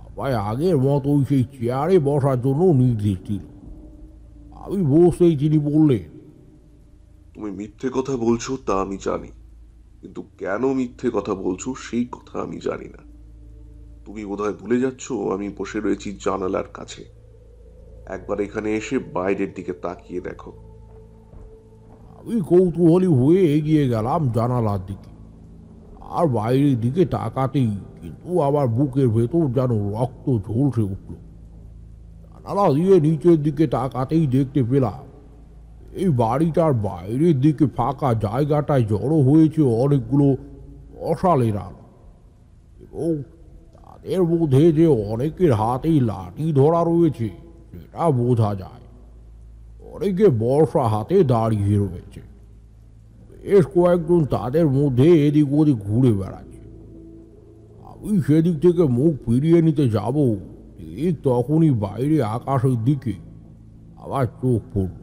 আমায় আগের মতোই সেই চেয়ারে বসার জন্য নির্দেশ দিল। আমি বসতেই তিনি বললেন, তুমি মিথ্যে কথা বলছো তা আমি জানি, কিন্তু কেন মিথ্যে কথা বলছো সেই কথা আমি জানি না। তুমি বোধহয় ভুলে যাচ্ছ আমি বসে রয়েছি জানালার কাছে। একবার এখানে এসে বাইরের দিকে তাকিয়ে দেখো। আমি কৌতূহলী হয়ে এগিয়ে গেলাম জানালার দিকে। আর বাইরের দিকে তাকাতেই কিন্তু আমার বুকের ভেতর যেন রক্ত ঝলসে উঠল। জানালা দিয়ে নিচের দিকে তাকাতেই দেখতে পেলাম এই বাড়িটার বাইরের দিকে ফাঁকা জায়গাটায় জড়ো হয়েছে অনেকগুলো মশালের আলো, এবং তাদের মধ্যে যে অনেকের হাতেই লাঠি ধরা রয়েছে সেটা বোঝা যায়। অনেকে বর্ষা হাতে দাঁড়িয়ে রয়েছে। বেশ কয়েকজন তাদের মধ্যে এদিক ওদিক ঘুরে বেড়াচ্ছে। আমি সেদিক থেকে মুখ ফিরিয়ে নিতে যাব, ঠিক তখনই বাইরে আকাশের দিকে আমার চোখ পড়ল।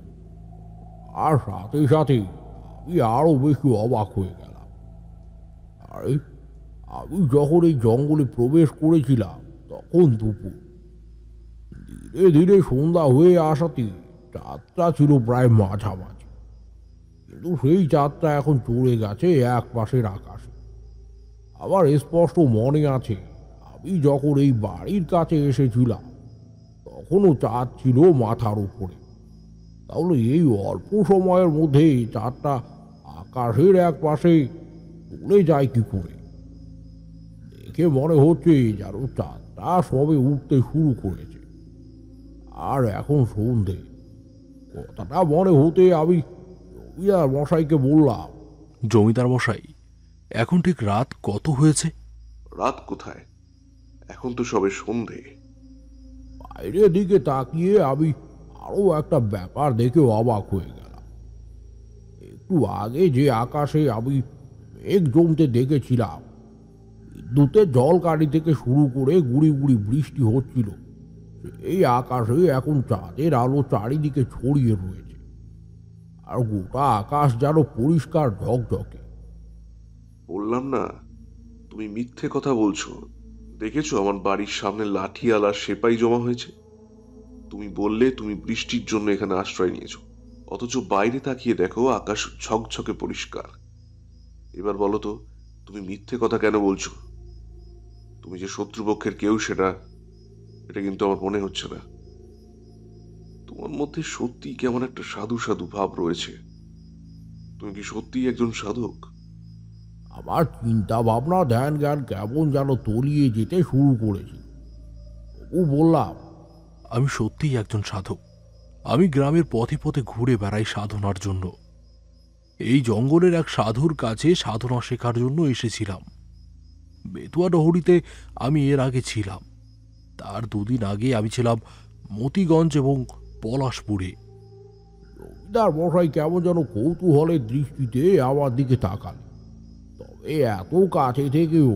আর সাথে সাথে আমি আরো বেশি অবাক হয়ে গেলাম। আরে, আমি যখন এই জঙ্গলে প্রবেশ করেছিলাম তখন দুপুর। ধীরে ধীরে সন্ধ্যা হয়ে আসাতে চাঁদটা ছিল প্রায় মাঝামাঝি, কিন্তু সেই চাঁদটা এখন চলে গেছে এক পাশের আকাশে। আমার স্পষ্ট মনে আছে আমি যখন এই বাড়ির কাছে এসেছিলাম তখনও চাঁদ ছিল মাথার উপরে। তাহলে এই অল্প সময়ের মধ্যে চাঁদটা আকাশের এক পাশে চলে যায় কি করে? দেখে মনে হচ্ছে যেন চাঁদটা সবে উঠতে শুরু করেছে। আর এখন সন্ধে। কথাটা মনে হতে আমি জমিদার মশাইকে বললাম, জমিদার মশাই, এখন ঠিক রাত কত হয়েছে? রাত কোথায়, এখন তো সবে সন্ধে। বাইরের দিকে তাকিয়ে আমি আরো একটা ব্যাপার দেখে অবাক হয়ে গেলাম। একটু আগে যে আকাশে আমি মেঘ জমতে দেখেছিলাম, বিদ্যুতের জলকাঠি থেকে শুরু করে গুড়ি গুড়ি বৃষ্টি হচ্ছিল, এই আকাশে এখন চাঁদের আলো চারিদিকে ছড়িয়ে রয়েছে। আর গোটা আকাশ যেন পরিষ্কার ঝকঝকে। বললাম না তুমি মিথ্যে কথা বলছো। দেখেছো আমার বাড়ির সামনে লাঠিয়াল আর সেপাই জমা হয়েছে। তুমি বললে তুমি বৃষ্টির জন্য এখানে আশ্রয় নিয়েছো, অথচ বাইরে তাকিয়ে দেখো আকাশ ঝকঝকে পরিষ্কার। এবার বলো তো তুমি মিথ্যে কথা কেন বলছো? তুমি যে শত্রুপক্ষের কেউ এটা কিন্তু আমার মনে হচ্ছে না। তোমার মধ্যে সত্যি কেমন একটা সাধু সাধু ভাব রয়েছে। তুমি কি সত্যিই একজন সাধক? আমার চিন্তা ভাবনা ধ্যান জ্ঞান কেমন যেন তলিয়ে যেতে শুরু করেছিল। তবু বললাম, আমি সত্যিই একজন সাধক। আমি গ্রামের পথে পথে ঘুরে বেড়াই সাধনার জন্য। এই জঙ্গলের এক সাধুর কাছে সাধনা শেখার জন্য এসেছিলাম। বেতুয়া ডহরিতে আমি এর আগে ছিলাম। তার দুদিন আগে আমি ছিলাম মতিগঞ্জ এবং পলাশপুরে। জমিদার মশাই কেমন যেন কৌতূহলের দৃষ্টিতে আমার দিকে তাকান। তবে এত কাছে থেকেও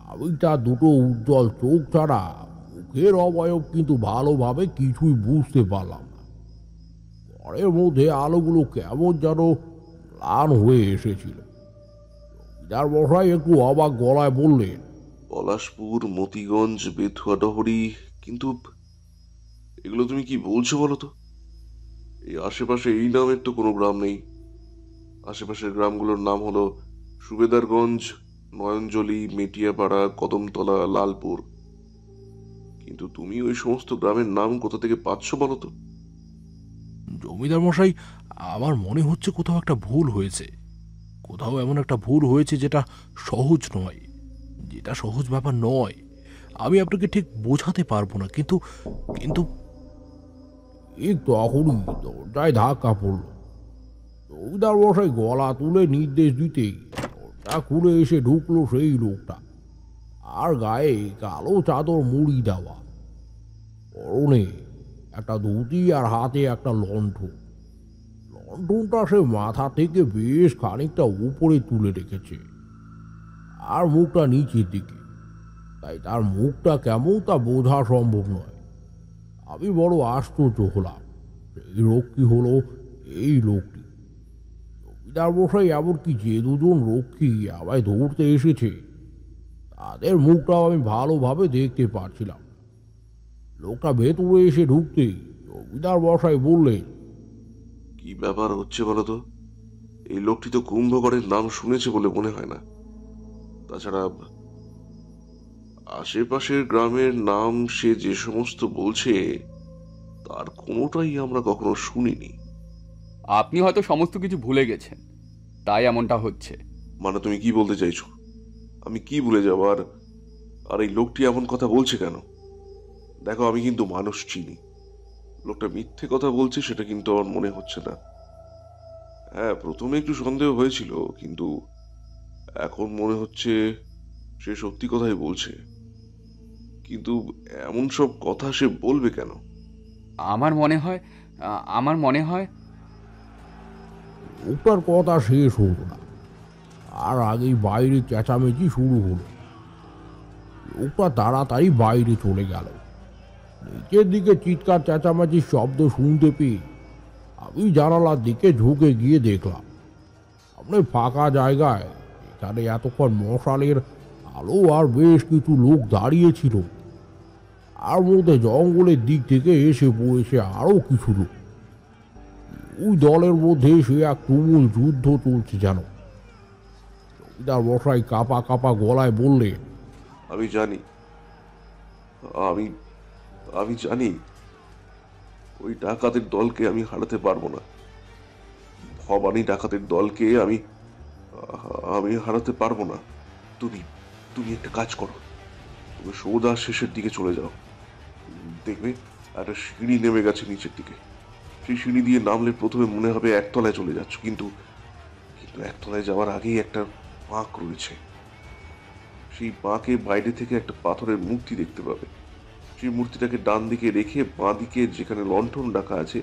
আমি তার দুটো উজ্জ্বল চোখ ছাড়া মুখের অবয়ব কিন্তু ভালোভাবে কিছুই বুঝতে পারলাম না। ঘরের মধ্যে আলোগুলো কেমন যেন ম্লান হয়ে এসেছিল। জমিদার মশাই একটু অবাক গলায় বললেন, পলাশপুর, মতিগঞ্জ, বেথুয়া ডহরি, কিন্তু এগুলো তুমি কি বলছো বলো তো? এই আশেপাশে এই নামের তো কোনো গ্রাম নেই। আশেপাশের গ্রামগুলোর নাম হলো সুবেদারগঞ্জ, নয়নজলি, মেটিয়াপাড়া, কদমতলা, লালপুর। কিন্তু তুমি ওই সমস্ত গ্রামের নাম কোথা থেকে পাচ্ছ বলো তো? জমিদার মশাই, আমার মনে হচ্ছে কোথাও একটা ভুল হয়েছে। কোথাও এমন একটা ভুল হয়েছে যেটা সহজ নয়, যেটা সহজ ব্যাপার নয়। আমি আপনাকে ঠিক বোঝাতে পারবো না, কিন্তু কিন্তু ঠিক তখনই দরজায় ধাক্কা পড়ল। জমিদার মশাই গলা তুলে নির্দেশ দিতেই দরজা খুলে এসে ঢুকলো সেই লোকটা। তার গায়ে কালো চাদর মুড়ি দেওয়া, পরনে একটা ধুতি আর হাতে একটা লণ্ঠন। লণ্ঠনটা সে মাথা থেকে বেশ খানিকটা উপরে তুলে রেখেছে, আর মুখটা নিচের দিকে, তাই তার মুখটা কেমন তা বোঝা সম্ভব নয়। আমি বড় আশ্চর্য হলাম। এই রক্ষী হলো এই লোকটি। জমিদার মশাই এমনকি যে দুজন রক্ষী আমায় ধরতে এসেছে তাদের মুখটাও আমি ভালোভাবে দেখতে পারছিলাম না। লোকটা ভেতরে এসে ঢুকতেই জমিদার মশাই বললেন, কি ব্যাপার হচ্ছে বলো তো? এই লোকটি তো কুম্ভকরের নাম শুনেছে বলে মনে হয় না। তাছাড়া আশেপাশের গ্রামের নাম সে যে সমস্ত বলছে তার কোনোটাই আমরা কখনো শুনিনি। আপনি হয়তো সমস্ত কিছু ভুলে গেছেন, তাই এমনটা হচ্ছে। মানে তুমি কি বলতে চাইছো? আমি কি ভুলে যাব? আর এই লোকটি এমন কথা বলছে কেন? দেখো, আমি কিন্তু মানুষ চিনি। লোকটা মিথ্যে কথা বলছে সেটা কিন্তু আমার মনে হচ্ছে না। হ্যাঁ, প্রথমে একটু সন্দেহ হয়েছিল, কিন্তু এখন মনে হচ্ছে সে সত্যি কথাই বলছে। কিন্তু এমন সব কথা সে বলবে কেন? আমার মনে হয় লোকটার কথা শেষ হলো না, আর আগেই বাইরে চেঁচামেচি শুরু হলো। লোকটা তাড়াতাড়ি বাইরে চলে গেল। নিচের দিকে চিৎকার চেঁচামেচির শব্দ শুনতে পেয়ে আমি জানালার দিকে ঝুঁকে গিয়ে দেখলাম সামনে ফাঁকা জায়গায় এখানে এতক্ষণ মশালের আলো আর বেশ কিছু লোক দাঁড়িয়েছিল। আর মধ্যে জঙ্গলের দিক থেকে এসে পড়েছে আরো কিছু লোক। ওই দলের মধ্যে সে এক তুমুল যুদ্ধ চলছে যেন। জমিদার মশাই কাঁপা কাঁপা গলায় বললেন, আমি জানি, আমি আমি জানি ওই ডাকাতের দলকে আমি হারাতে পারবো না। ভবানী ডাকাতের দলকে আমি আমি হারাতে পারবো না। তুমি তুমি একটা কাজ করো, তুমি সৌদা শেষের দিকে চলে যাও। দেখবে একটা সিঁড়ি নেমে গেছে নিচের দিকে। সেই সিঁড়ি দিয়ে নামলে প্রথমে মনে হবে একতলায় চলে যাচ্ছ, কিন্তু কিন্তু একতলায় যাওয়ার আগেই একটা বাঁক রয়েছে। সেই বাঁকে বাইরে থেকে একটা পাথরের মূর্তি দেখতে পাবে। সেই মূর্তিটাকে ডান দিকে রেখে বাঁ দিকে যেখানে লণ্ঠন রাখা আছে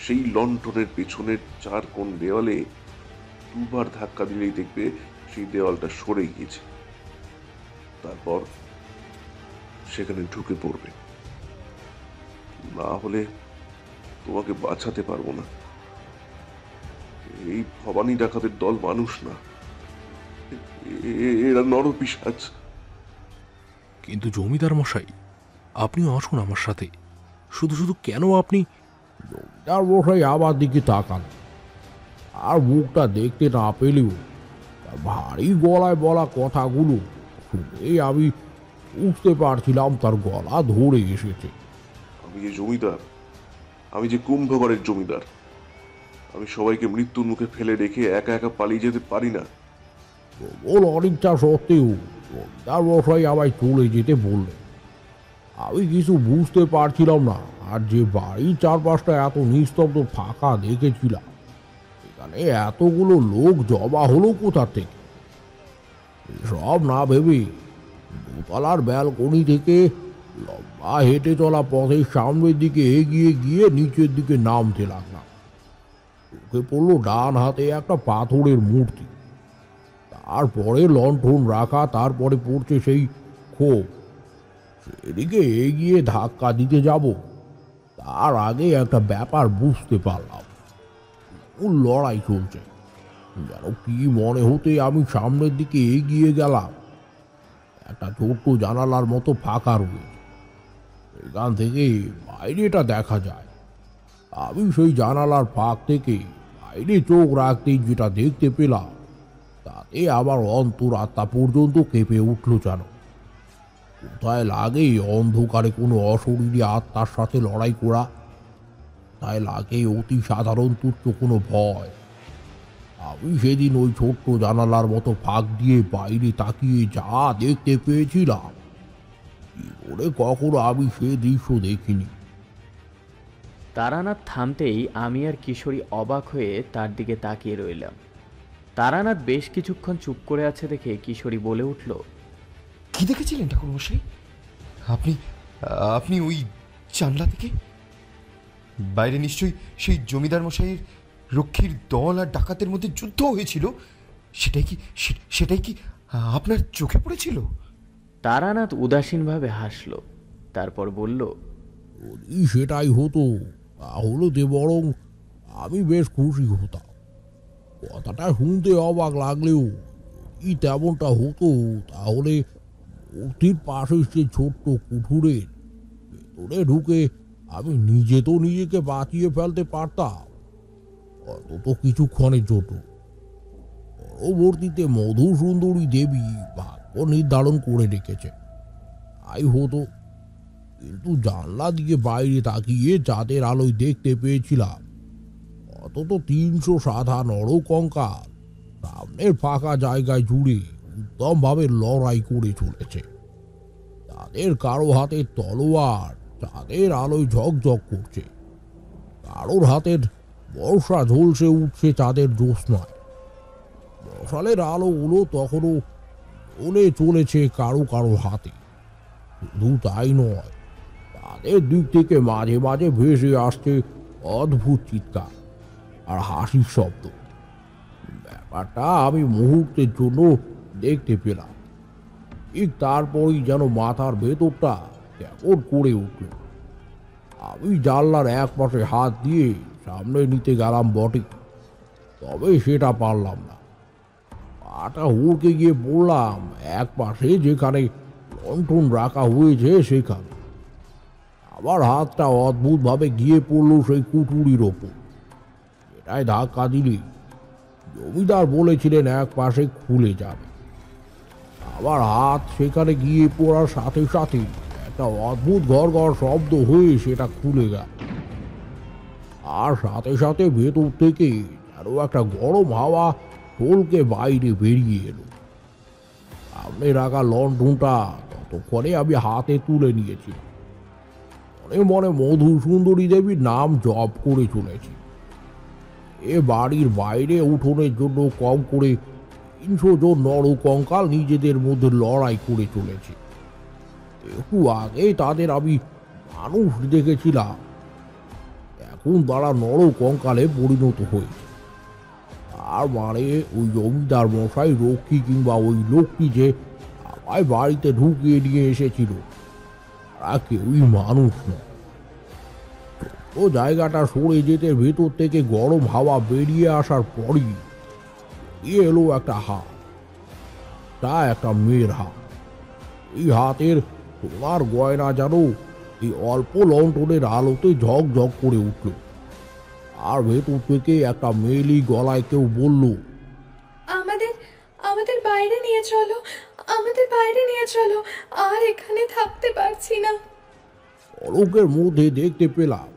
সেই লণ্ঠনের পেছনের চার কোণ দেওয়ালে দুবার ধাক্কা দিলেই দেখবে সেই দেওয়ালটা সরে গিয়েছে। তারপর সেখানে ঢুকে পড়বে, না হলে তোমাকে বাঁচাতে পারবো না। এই ভবানী ডাকাতের দল মানুষ না, এরা নরপিশাচ। কিন্তু জমিদার মশাই, আপনিও আসুন আমার সাথে। শুধু শুধু কেন আপনি? জমিদার মশাই আমার দিকে তাকান, আর মুখটা দেখতে না পেলেও তার ভারী গলায় বলা কথাগুলো শুনেই আমি বুঝতে পারছিলাম তার গলা ধরে এসেছে। আমি যে জমিদার, আমি যে কুম্ভকরের জমিদার, আমি সবাইকে মৃত্যুর মুখে ফেলে রেখে একা একা পালিয়ে যেতে পারি না। প্রবল অনিচ্ছা সত্ত্বেও জমিদার মশাই আমায় চলে যেতে বললেন। আমি কিছু বুঝতে পারছিলাম না, আর যে বাড়ির চারপাশটা এত নিস্তব্ধ ফাঁকা দেখেছিলাম, এখানে এতগুলো লোক জমা হলো কোথা থেকে। সব না ভেবে দোতলার ব্যালকনি থেকে লম্বা হেঁটে চলা পথের সামনের দিকে এগিয়ে গিয়ে নিচের দিকে নামতে লাগলাম। চোখে পড়লো ডান হাতে একটা পাথরের মূর্তি, তারপরে লণ্ঠন রাখা, তারপরে পড়ছে সেই খোপ। সেদিকে এগিয়ে ধাক্কা দিতে যাব তার আগে একটা ব্যাপার বুঝতে পারলাম। লড়াই চলছে যেন কি মনে হতে আমি সামনের দিকে এগিয়ে গেলাম। একটা ছোট্ট জানালার মতো ফাঁকা রয়েছে, এখান থেকে বাইরেটা দেখা যায়। আমি সেই জানালার ফাঁক থেকে বাইরে চোখ রাখতেই যেটা দেখতে পেলাম তাতে আমার অন্তরাত্মা পর্যন্ত কেঁপে উঠল যেন। কোথায় লাগে অন্ধকারে কোনো অশরীরী আত্মার সাথে লড়াই করা, তাই লাগে অতি সাধারণ তুচ্ছ কোনো ভয়। আমি সেদিন ওই ছোট্ট জানালার মতো ফাঁক দিয়ে বাইরে তাকিয়ে যা দেখতে পেয়েছিলাম, কি করে কখনো আমি সে দৃশ্য দেখিনি। তারানাথ থামতেই আমি আর কিশোরী অবাক হয়ে তার দিকে তাকিয়ে রইলাম। তারানাথ বেশ কিছুক্ষণ চুপ করে আছে দেখে কিশোরী বলে উঠল, কি দেখেছিলেন ঠাকুরমশাই? আপনি আপনি ওই জানলা থেকে? বাইরে নিশ্চয়ই সেই জমিদার মশাইয়ের রক্ষীর দল আর ডাকাতের মধ্যে যুদ্ধ হয়েছিল। সেটাই কি আপনার চোখে পড়েছিল? তারানাথ উদাসীনভাবে হাসল, তারপর বলল, যদি সেটাই হতো তাহলে যে বরং আমি বেশ খুশি হতাম। কথাটা শুনতে অবাক লাগলেও যদি তেমনটা হতো তাহলে মূর্তির পাশে সে ছোট্ট কুঠুরের ভেতরে ঢুকে আমি নিজে তো নিজেকে বাঁচিয়ে ফেলতে পারতাম, অন্তত কিছুক্ষণের জন্য। পরবর্তীতে মধুসুন্দরী দেবী ভাগ্য নির্ধারণ করে রেখেছে তাই হতো। কিন্তু জানলা দিয়ে বাইরে তাকিয়ে চাঁদের আলোয় দেখতে পেয়েছিলাম অন্তত 300 সাদা নরকঙ্কাল সামনের ফাঁকা জায়গায় জুড়ে উত্তমভাবে লড়াই করে চলেছে। তাদের কারো হাতে তলোয়ার চাঁদের আলোয় ঝকঝক করছে, কারোর হাতের বর্ষা ঝলসে উঠছে চাঁদের জ্যোৎস্নায়। মশালের আলোগুলো তখনও জ্বলে চলেছে কারো কারো হাতে। শুধু তাই নয়, তাদের দিক থেকে মাঝে মাঝে ভেসে আসছে অদ্ভুত চিৎকার আর হাসির শব্দ। ব্যাপারটা আমি মুহূর্তের জন্য দেখতে পেলাম, ঠিক তারপরই যেন মাথার ভেতরটা কেমন করে উঠল। আমি জানলার এক পাশে হাত দিয়ে সামনে নিতে গেলাম বটে, তবে সেটা পারলাম না। পাটা হুড়কে গিয়ে পড়লাম এক পাশে যেখানে লণ্ঠন রাখা হয়েছে সেখানে। আবার হাতটা অদ্ভুতভাবে গিয়ে পড়লো সেই কুটুরির ওপর, এটাই ধাক্কা দিলে জমিদার বলেছিলেন এক পাশে খুলে যাবে। আবার হাত সেখানে গিয়ে পড়ার সাথে সাথে একটা অদ্ভুত ঘর ঘর শব্দ হয়ে সেটা খুলে গেল, আর সাথে সাথে ভেতর থেকে আরো একটা গরম হাওয়া ঢোলকে বাইরে বেরিয়ে এলো। সামনে রাখা লণ্ঠনটা ততক্ষণে আমি হাতে তুলে নিয়েছি, মনে মনে মধুসুন্দরী দেবীর নাম জপ করে চলেছি। এ বাড়ির বাইরে উঠোনের জন্য কম করে 300 জন নরকঙ্কাল নিজেদের মধ্যে লড়াই করে চলেছে। একটু আগে তাদের আমি মানুষ দেখেছিলাম, এখন তারা নরকঙ্কালে পরিণত হয়েছে। তার মানে ওই জমিদার মশাই রক্ষী কিংবা ওই লোকটি যে আমায় বাড়িতে ঢুকিয়ে নিয়ে এসেছিল তারা কেউই মানুষ নয়। ও জায়গাটা সরে যেতে ভেতর থেকে গরম হাওয়া বেরিয়ে আসার পরই এলো একটা হাত, তা একটা মেয়ের হাত। এই হাতের সোনার গয়না যেন এই অল্প লণ্ঠনের আলোতে ঝকঝক করে উঠল, আর ভেতর থেকে একটা মেয়েলি গলায় কেউ বলল, আমাদের আমাদের বাইরে নিয়ে চলো, আমাদের বাইরে নিয়ে চলো, আর এখানে থাকতে পারছি না। পলকের মধ্যে দেখতে পেলাম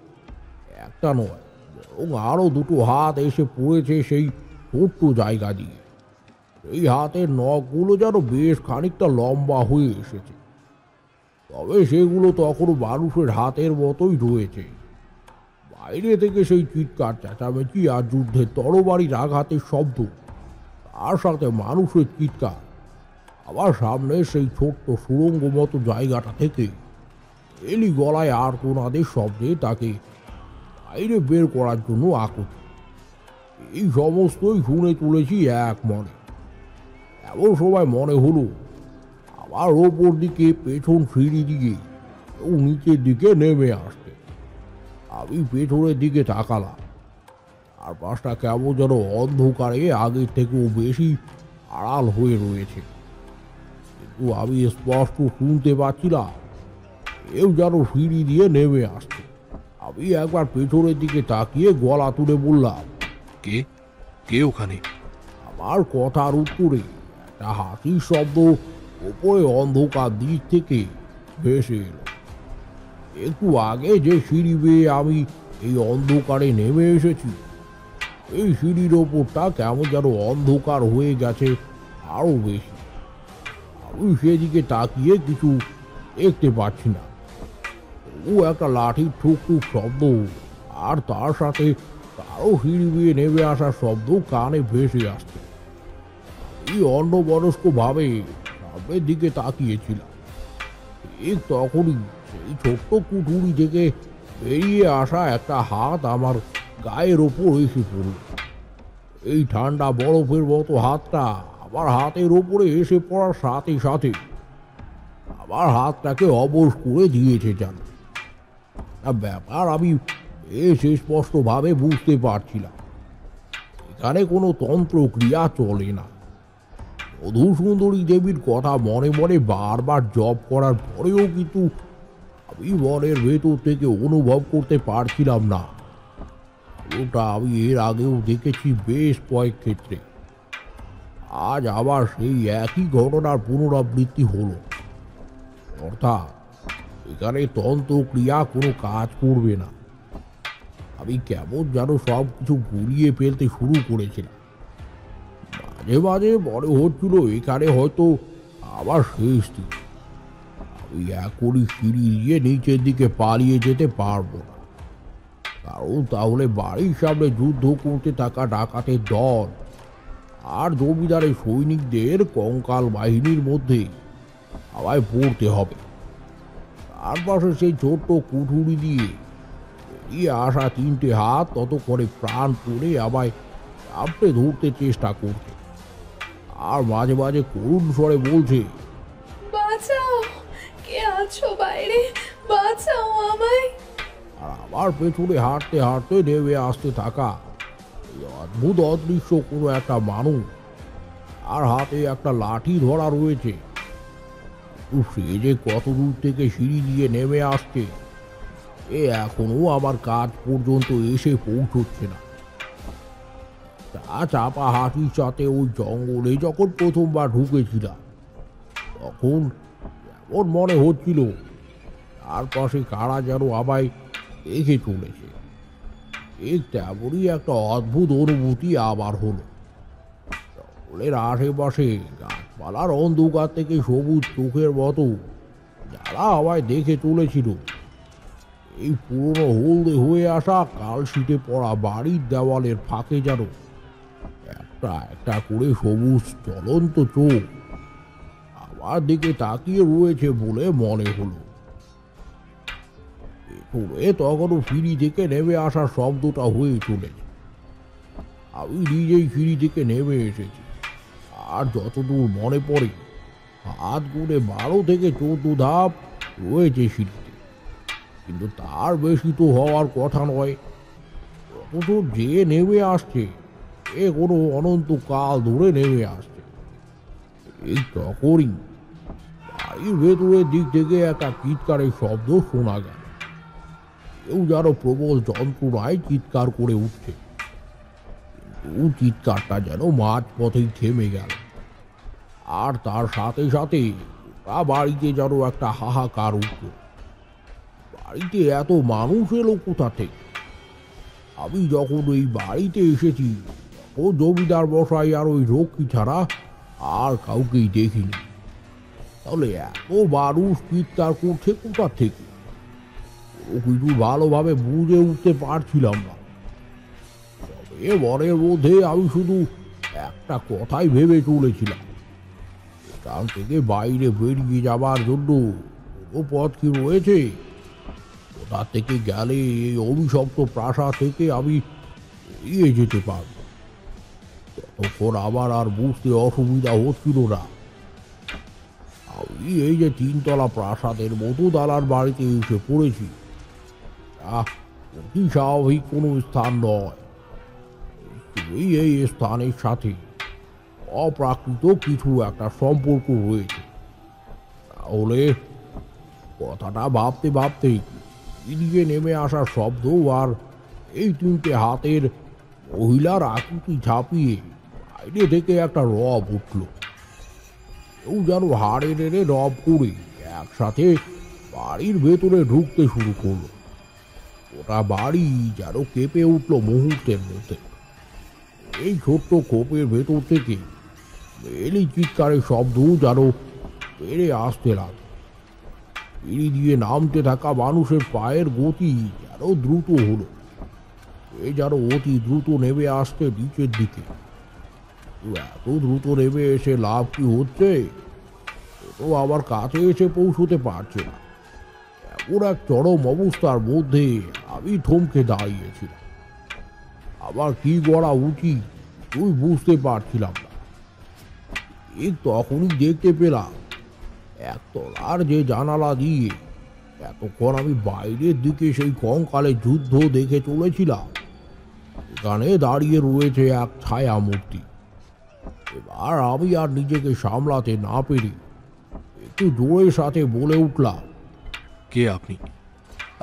একটা নয় বরং আরো দুটো হাত এসে পড়েছে সেই ছোট্ট জায়গা দিয়ে। এই হাতের নখগুলো যেন বেশ খানিকটা লম্বা হয়ে এসেছে, তবে সেগুলো তখনও মানুষের হাতের মতোই রয়েছে। বাইরে থেকে সেই চিৎকার চেঁচামেচি আর যুদ্ধের তরবারির আঘাতের শব্দ, তার সাথে মানুষের চিৎকার। আবার সামনে সেই ছোট্ট সুড়ঙ্গ মতো জায়গাটা থেকে এলি গলায় আর্তনাদের শব্দে তাকে বাইরে বের করার জন্য আকুতি। এই সমস্তই শুনে চলেছি এক মনে। এমন সময় মনে হলো আমার ওপর দিকে পেছন সিঁড়ি দিয়ে কেউ নিচের দিকে নেমে আসছে। আমি পেছনের দিকে তাকালাম, আর পাশটা কেমন যেন অন্ধকারে আগের থেকেও বেশি আড়াল হয়ে রয়েছে, কিন্তু আমি স্পষ্ট শুনতে পাচ্ছিলাম কেউ যেন সিঁড়ি দিয়ে নেমে আসছে। আমি একবার পেছনের দিকে তাকিয়ে গলা তুলে বললাম, কে কে ওখানে? আমার কথার উত্তরে একটা হাসির শব্দ ওপরে অন্ধকার দিক থেকে ভেসে এলো। একটু আগে যে সিঁড়ি বেয়ে আমি এই অন্ধকারে নেমে এসেছি, এই সিঁড়ির ওপরটা কেমন যেন অন্ধকার হয়ে গেছে আরো বেশি। আমি সেদিকে তাকিয়ে কিছু দেখতে পাচ্ছি না, ও একটা লাঠির ঠুকঠুক শব্দ আর তার সাথে কারো সিঁড়ি বেয়ে নেমে আসার শব্দ কানে ভেসে আসছে। এই অন্যমনস্ক ভাবে সামনের দিকে তাকিয়েছিলাম। ঠিক তখনই সেই ছোট্ট কুঠুরি থেকে বেরিয়ে আসা একটা হাত আমার গায়ের ওপর এসে পড়ল। এই ঠান্ডা বরফের মতো হাতটা আমার হাতের ওপরে এসে পড়ার সাথে সাথে আমার হাতটাকে অবশ করে দিয়েছে যেন। ব্যাপার আমি বেশ স্পষ্টভাবে বুঝতে পারছিলাম, এখানে কোনো তন্ত্রক্রিয়া চলে না। মধুসুন্দরী দেবীর কথা মনে মনে বারবার জপ করার পরেও কিন্তু আমি মনের ভেতর থেকে অনুভব করতে পারছিলাম না। ওটা আমি এর আগেও দেখেছি বেশ কয়েক ক্ষেত্রে। আজ আবার সেই একই ঘটনার পুনরাবৃত্তি হলো। অর্থাৎ এখানে তন্ত্রক্রিয়া কোনো কাজ করবে না। আমি কেমন যেন সব কিছু গুলিয়ে ফেলতে শুরু করেছিলাম। মাঝে মাঝে মনে হচ্ছিল এখানে হয়তো আবার শেষ দিন। আমি এখনই সিঁড়ি দিয়ে নিচের দিকে পালিয়ে যেতে পারবো না, কারণ তাহলে বাড়ির সামনে যুদ্ধ করতে থাকা ডাকাতের দল আর জমিদারের সৈনিকদের কঙ্কাল বাহিনীর মধ্যে আমায় পড়তে হবে। তার পাশে সেই ছোট্ট কুঠুরি দিয়ে বেরিয়ে আসা তিনটে হাত ততক্ষণে প্রাণ পড়ে আমায় চাপড়ে ধরতে চেষ্টা করছে, আর মাঝে মাঝে করুণ স্বরে বলছে, বাঁচাও, কে আছো বাইরে, বাঁচাও আমায়। আর আমার পেছনে হাঁটতে হাঁটতে নেমে আসতে থাকা এই অদ্ভুত অদৃশ্য কোনো একটা মানুষ, আর হাতে একটা লাঠি ধরা রয়েছে। সে যে কত দূর থেকে সিঁড়ি দিয়ে নেমে আসছে এ এখনো আমার কাজ পর্যন্ত এসে পৌঁছচ্ছে না। তা চাপা হাতির সাথে ওই জঙ্গলে যখন প্রথমবার ঢুকেছিলাম তখন এমন মনে হচ্ছিল তার পাশে কারা যেন আমায় দেখে চলেছে। ঠিক তেমনই একটা অদ্ভুত অনুভূতি আবার হলো। জঙ্গলের আশেপাশে গাছপালার অন্ধকার থেকে সবুজ চোখের মতো যারা আমায় দেখে চলেছিল, এই পুরনো হলদে হয়ে আসা কালশিটে পড়া বাড়ির দেওয়ালের ফাঁকে যেন একটা একটা করে সবুজ জ্বলন্ত চোখ আমার দিকে তাকিয়ে রয়েছে বলে মনে হলো। তখনও সিঁড়ি থেকে নেমে আসার শব্দটা হয়ে চলেছে। আমি নিজেই সিঁড়ি থেকে নেমে এসেছি, আর যতদূর মনে পড়ে হাত গুনে 12 থেকে 14 ধাপ রয়েছে সিঁড়িতে, কিন্তু তার বেশি তো হওয়ার কথা নয়। যতদূর যে নেমে আসছে এ কোনো অনন্তকাল ধরে নেমে আসছে। এই তখনই বাড়ির ভেতরের দিক থেকে একটা চিৎকারের শব্দ শোনা গেল। কেউ যেন প্রবল যন্ত্রণায় চিৎকার করে উঠছে, কিন্তু চিৎকারটা যেন মাঝ পথেই থেমে গেল। আর তার সাথে সাথে গোটা বাড়িতে যেন একটা হাহাকার উঠল। বাড়িতে এত মানুষ এলো কোথা থেকে? আমি যখন এই বাড়িতে এসেছি তখন জমিদার মশাই আর ওই রক্ষী ছাড়া আর কাউকেই দেখিনি। তাহলে এত মানুষ চিৎকার করছে কোথা থেকে? কিছু ভালোভাবে বুঝে উঠতে পারছিলাম না। তবে মনের মধ্যে আমি শুধু একটা কথাই ভেবে চলেছিলাম, এখান থেকে বাইরে বেরিয়ে যাবার জন্য কোনো পথ কি রয়েছে? কোথা থেকে গেলে এই অভিশপ্ত প্রাসাদ থেকে আমি এড়িয়ে যেতে পারব? তখন আমার আর বুঝতে অসুবিধা হচ্ছিল না। আমি এই যে 3 তলা প্রাসাদের মতো দালার বাড়িতে এসে পড়েছি, অতি স্বাভাবিক কোনো স্থান নয়। এই স্থানের সাথে অপ্রাকৃত কিছু একটা সম্পর্ক রয়েছে। তাহলে কথাটা ভাবতে ভাবতেই এদিকে নেমে আসার শব্দ আর এই 3টে হাতের মহিলার আকৃতি ছাপিয়ে বাইরে থেকে একটা রব উঠল। কেউ যেন হাড়ে নেড়ে রব করে একসাথে বাড়ির ভেতরে ঢুকতে শুরু করলো। ওটা বাড়ি যেন কেঁপে উঠল মুহূর্তের মধ্যে। এই ছোট্ট খোপের ভেতর থেকে মেলি চিৎকারের শব্দ যেন বেড়ে আসতে লাগলো। সিঁড়ি দিয়ে নামতে থাকা মানুষের পায়ের গতি যেন দ্রুত হলো। এ যেন অতি দ্রুত নেমে আসছে নিচের দিকে। এত দ্রুত নেমে এসে লাভ কি হচ্ছে? তো আমার কাছে এসে পৌঁছতে পারছে না। এমন এক চরম অবস্থার মধ্যে আমি থমকে দাঁড়িয়েছিলাম। আবার কি করা উচিত তুই বুঝতে পারছিলাম না। ঠিক তখনই দেখতে পেলাম একতলার যে জানালা দিয়ে এতক্ষণ আমি বাইরের দিকে সেই কঙ্কালের যুদ্ধ দেখে চলেছিলাম, এখানে দাঁড়িয়ে রয়েছে এক ছায়া মূর্তি। এবার আমি আর নিজেকে সামলাতে না পেরে একটু জোরের সাথে বলে উঠলাম, কে আপনি?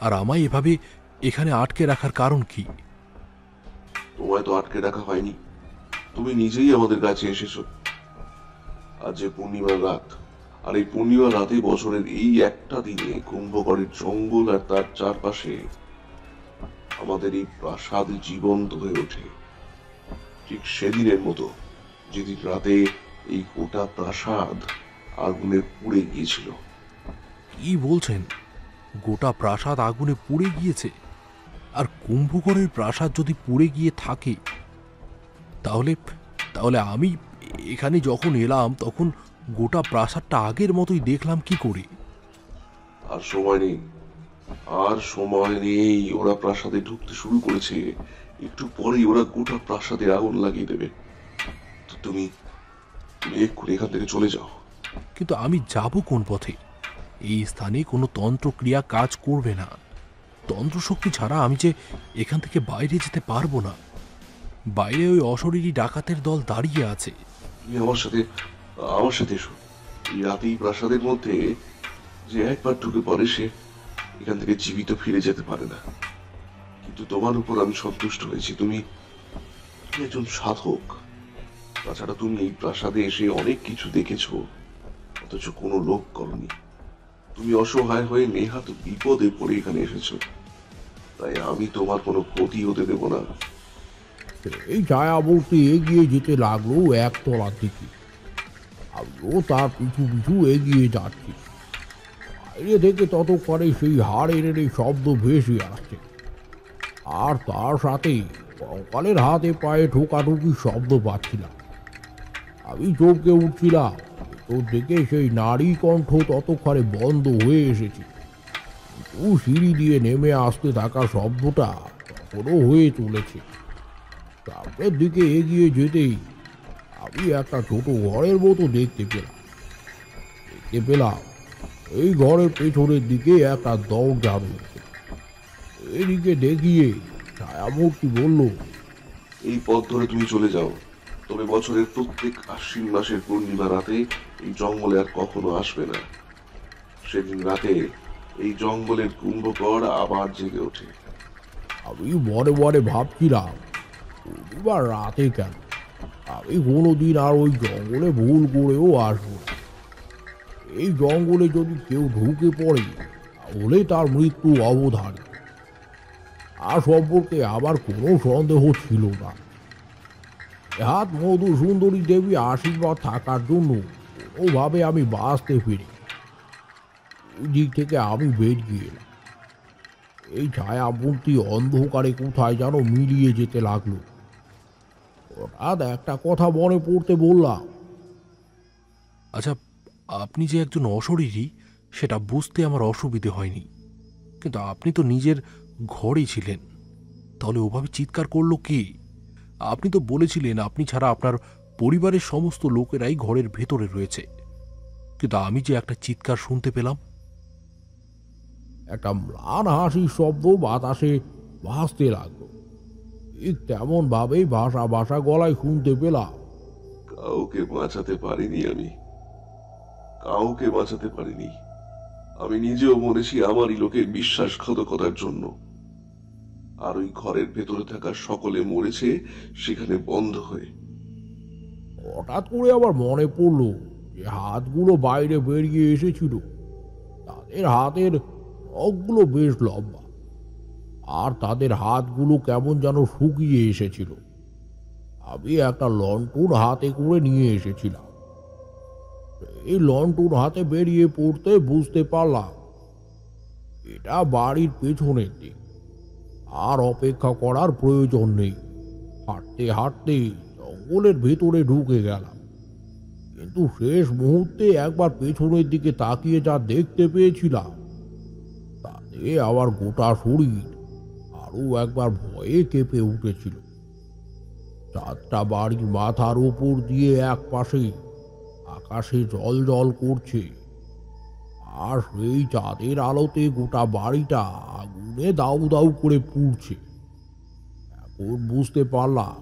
আর আমায় এভাবে এখানে আটকে রাখার কারণ কি? তোমায় তো আটকে রাখা হয়নি, তুমি নিজেই আমাদের কাছে এসেছো। আজ যে পূর্ণিমার রাত, আর এই পূর্ণিমার রাতে বছরের এই একটা দিনে কুম্ভকরের জঙ্গল আর তার চারপাশে আমাদের এই প্রাসাদ জীবন্ত হয়ে ওঠে, ঠিক সেদিনের মতো যেদিন রাতে এই গোটা প্রাসাদ আগুনে পুড়ে গিয়েছিল। কি বলছেন? গোটা প্রাসাদ আগুনে পুড়ে গিয়েছে? আর কুম্ভকরের প্রাসাদ যদি পুড়ে গিয়ে থাকে, তাহলে তাহলে আমি এখানে যখন এলাম তখন গোটা প্রাসাদটা আগের মতোই দেখলাম কি করে? আর সময় নেই, আর সময় নেই। ওরা প্রাসাদে ঢুকতে শুরু করেছে, একটু পরেই ওরা গোটা প্রাসাদে আগুন লাগিয়ে দেবে। তো তুমি তুমি এক্ষুনি এখান থেকে চলে যাও। কিন্তু আমি যাব কোন পথে? এই স্থানে কোনো তন্ত্রক্রিয়া কাজ করবে না। তন্ত্রশক্তি ছাড়া আমি যে এখান থেকে বাইরে যেতে পারবো না। বাইরে ওই অশরীরী ডাকাতের দল দাঁড়িয়ে আছে। তুমি আমার সাথে এসো। এই রাতেই প্রাসাদের মধ্যে যে একবার ঢুকে পড়ে সে এখান থেকে জীবিত ফিরে যেতে পারে না। কিন্তু তোমার উপর আমি সন্তুষ্ট হয়েছি। তুমি একজন সাধক। তাছাড়া তুমি এই প্রাসাদে এসে অনেক কিছু দেখেছো, অথচ কোনো লোক করনি। তুমি অসহায় হয়ে নেহাত বিপদে পড়ে এখানে এসেছো, তাই আমি তোমার কোনো ক্ষতি হতে দেব না। এই ছায়ামূর্তি এগিয়ে যেতে লাগলো একতলার দিকে। আমিও তার পিছু পিছু এগিয়ে যাচ্ছি। বাইরে থেকে ততক্ষণে সেই হাড়ের শব্দ ভেসে আসছে, আর তার সাথে কঙ্কালের হাতে পায়ে ঠোকাঠুকি শব্দ পাচ্ছিলাম। আমি চমকে উঠছিলাম, তো দেখে সেই নারী কণ্ঠ ততক্ষণে বন্ধ হয়ে এসেছে, কিন্তু সিঁড়ি দিয়ে নেমে আসতে থাকা শব্দটা তখনও হয়ে চলেছে। সামনের দিকে এগিয়ে যেতেই আমি একটা ছোট ঘরের মতো দেখতে পেলাম এই ঘরের পেছনের দিকে একটা দরজা রয়েছে। এদিকে দেখিয়ে ছায়ামূর্তি বলল, এই পথ ধরে তুমি চলে যাও, তবে বছরের প্রত্যেক আশ্বিন মাসের পূর্ণিমা রাতে এই জঙ্গলে আর কখনো আসবে না। সেদিন রাতে এই জঙ্গলের কুম্ভকর আবার জেগে ওঠে। আমি মনে মনে ভাবছিলাম, পূর্ণিমার রাতে কেন? আমি কোনোদিন আর ওই জঙ্গলে ভুল করেও আসবো না। এই জঙ্গলে যদি কেউ ঢুকে পড়ে তাহলে তার মৃত্যু অবধারিত। আর সম্পর্কে আমার কোনো সন্দেহ ছিল না। হাত মধু সুন্দরী দেবী আশীর্বাদ থাকার জন্য কোনোভাবে আমি বাঁচতে পেরে ওই দিক থেকে আমি বেরিয়ে এলাম। এই ছায়ামূর্তি অন্ধকারে কোথায় যেন মিলিয়ে যেতে লাগলো। হঠাৎ একটা কথা মনে পড়তে বললাম, আচ্ছা, আপনি যে একজন অশরীরী সেটা বুঝতে আমার অসুবিধে হয়নি, কিন্তু আপনি তো নিজের ঘরেই ছিলেন, তাহলে ওভাবে চিৎকার করলো কে? আপনি তো বলেছিলেন আপনি ছাড়া আপনার পরিবারের সমস্ত লোকেরাই ঘরের ভেতরে রয়েছে, কিন্তু আমি যে একটা চিৎকার শুনতে পেলাম। একটা ম্লান হাসির শব্দ বাতাসে ভাসতে লাগলো। ঠিক তেমন ভাবেই ভাষা ভাষা গলায় শুনতে পেলাম, কাউকে বাঁচাতে পারিনি আমি, কাউকে বাঁচাতে পারিনি। আমি নিজেও মরেছি আমারই লোকের বিশ্বাসঘাতকতার জন্য। আর ওই ঘরের ভেতরে থাকা সকলে মরেছে সেখানে বন্ধ হয়ে। হঠাৎ করে আবার মনে পড়লো যে হাতগুলো বাইরে বেরিয়ে এসেছিল। তাদের হাতের নখগুলো বেশ লম্বা, আর তাদের হাতগুলো কেমন যেন শুকিয়ে এসেছিল। আমি একটা লণ্ঠন হাতে করে নিয়ে এসেছিলাম। এই লণ্ঠন হাতে বেরিয়ে পড়তে বুঝতে পারলাম এটা বাড়ির পেছনের দিক। আর অপেক্ষা করার প্রয়োজন নেই। হাঁটতে হাঁটতে জঙ্গলের ভেতরে ঢুকে গেলাম। কিন্তু শেষ মুহূর্তে একবার পেছনের দিকে তাকিয়ে যা দেখতে পেয়েছিলাম তাতে আমার গোটা শরীর আরো একবার ভয়ে কেঁপে উঠেছিল। চারটা বাড়ির মাথার উপর দিয়ে এক পাশে আকাশে জল জল করছে, আর সেই চাঁদের আলোতে গোটা বাড়িটা আগুনে দাউ দাউ করে পুড়ছে। এখন বুঝতে পারলাম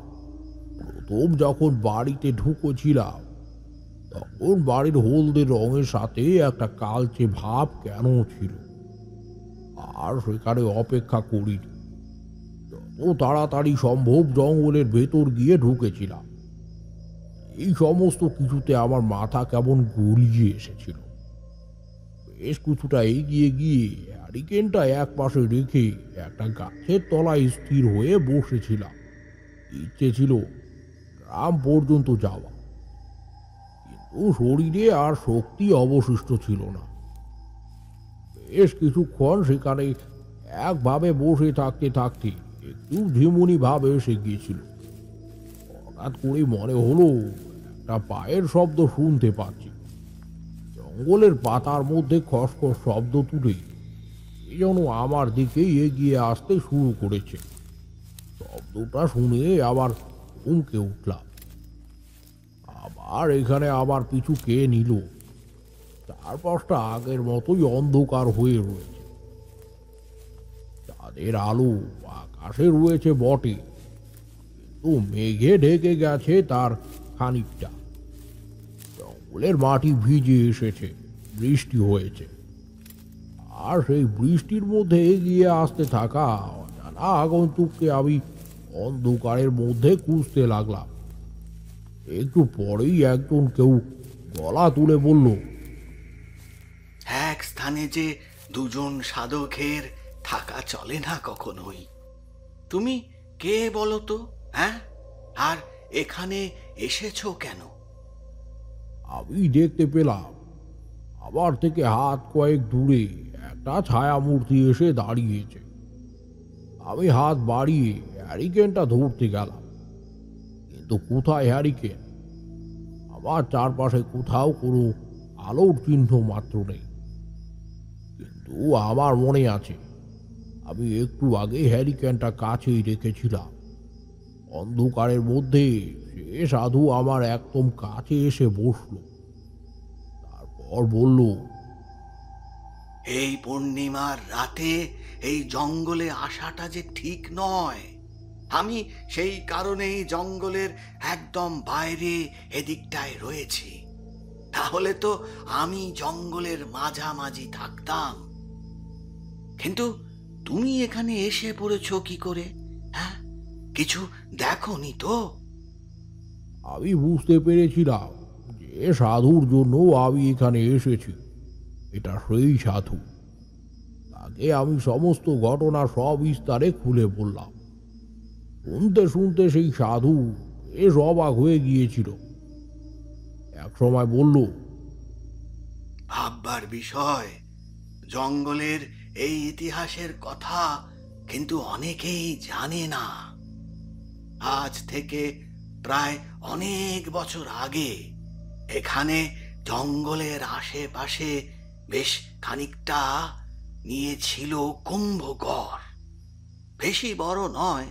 প্রথম যখন বাড়িতে ঢুকেছিলাম তখন বাড়ির হলদে রঙের সাথে একটা কালচে ভাব কেন ছিল। আর সেখানে অপেক্ষা করিনি, যত তাড়াতাড়ি সম্ভব জঙ্গলের ভেতর গিয়ে ঢুকেছিলাম। এই সমস্ত কিছুতে আমার মাথা কেমন গলিয়ে এসেছিল। বেশ কিছুটা এগিয়ে গিয়ে হ্যারিকেনটা এক পাশে রেখে একটা গাছের তলায় স্থির হয়ে বসেছিলাম। ইচ্ছে ছিল গ্রাম পর্যন্ত যাওয়া, কিন্তু শরীরে আর শক্তি অবশিষ্ট ছিল না। বেশ কিছুক্ষণ সেখানে একভাবে বসে থাকতে থাকতে একটু ঝিমুনি ভাব এসে গিয়েছিল। হঠাৎ করে মনে হলো একটা পায়ের শব্দ শুনতে পাচ্ছি। জঙ্গলের পাতার মধ্যে খসখস শব্দ তুলে এই যেন আমার দিকে এগিয়ে আসতে শুরু করেছে। শব্দটা শুনে আবার চমকে উঠলাম। আবার এখানে আবার পিছু কে নিল। চারপাশটা আগের মতোই অন্ধকার হয়ে রয়েছে। চাঁদের আলো আকাশে রয়েছে বটে, কিন্তু মেঘে ঢেকে গেছে তার খানিকটা। জঙ্গলের মাটি ভিজে এসেছে, বৃষ্টি হয়েছে, আর সেই বৃষ্টির মধ্যে এগিয়ে আসতে থাকা অজানা আগন্তুককে আমি অন্ধকারের মধ্যে খুঁজতে লাগলাম। একটু পরেই একজন কেউ গলা তুলে বলল, এক স্থানে যে দুজন সাধকের থাকা চলে না কখনোই। তুমি কে বলো তো? হ্যাঁ, আর এখানে এসেছো কেন? আমি দেখতে পেলাম আমার থেকে হাত কয়েক দূরে একটা ছায়া মূর্তি এসে দাঁড়িয়েছে। আমি হাত বাড়িয়ে হ্যারিকেনটা ধরতে গেলাম, কিন্তু কোথায় হ্যারিকেন? আমার চারপাশে কোথাও কোনো আলোর চিহ্ন মাত্র নেই। কিন্তু আমার মনে আছে আমি একটু আগে হ্যারিকেনটা কাছেই রেখেছিলাম। অন্ধকারের মধ্যে সে সাধু আমার একদম কাছে এসে বসল, তারপর বলল, এই পূর্ণিমার রাতে এই জঙ্গলে আসাটা যে ঠিক নয়। আমি সেই কারণেই জঙ্গলের একদম বাইরে এদিকটায় রয়েছি। তাহলে তো আমি জঙ্গলের মাঝামাঝি থাকতাম। কিন্তু তুমি এখানে এসে পড়েছো কি করে? হ্যাঁ, কিছু দেখোনি তো? আমি বুঝতে পেরেছিলাম যে সাধুর জন্য আমি এখানে এসেছি। এটা সেই সাধু। তাকে আমি সমস্ত ঘটনা সবিস্তারে খুলে বললাম। শুনতে শুনতে সেই সাধু বেশ অবাক হয়ে গিয়েছিল। এক সময় বলল, ভাববার বিষয়, জঙ্গলের এই ইতিহাসের কথা কিন্তু অনেকেই জানে না। আজ থেকে প্রায় অনেক বছর আগে এখানে জঙ্গলের আশেপাশে বেশ খানিকটা নিয়েছিল কুম্ভগড়। বেশি বড় নয়,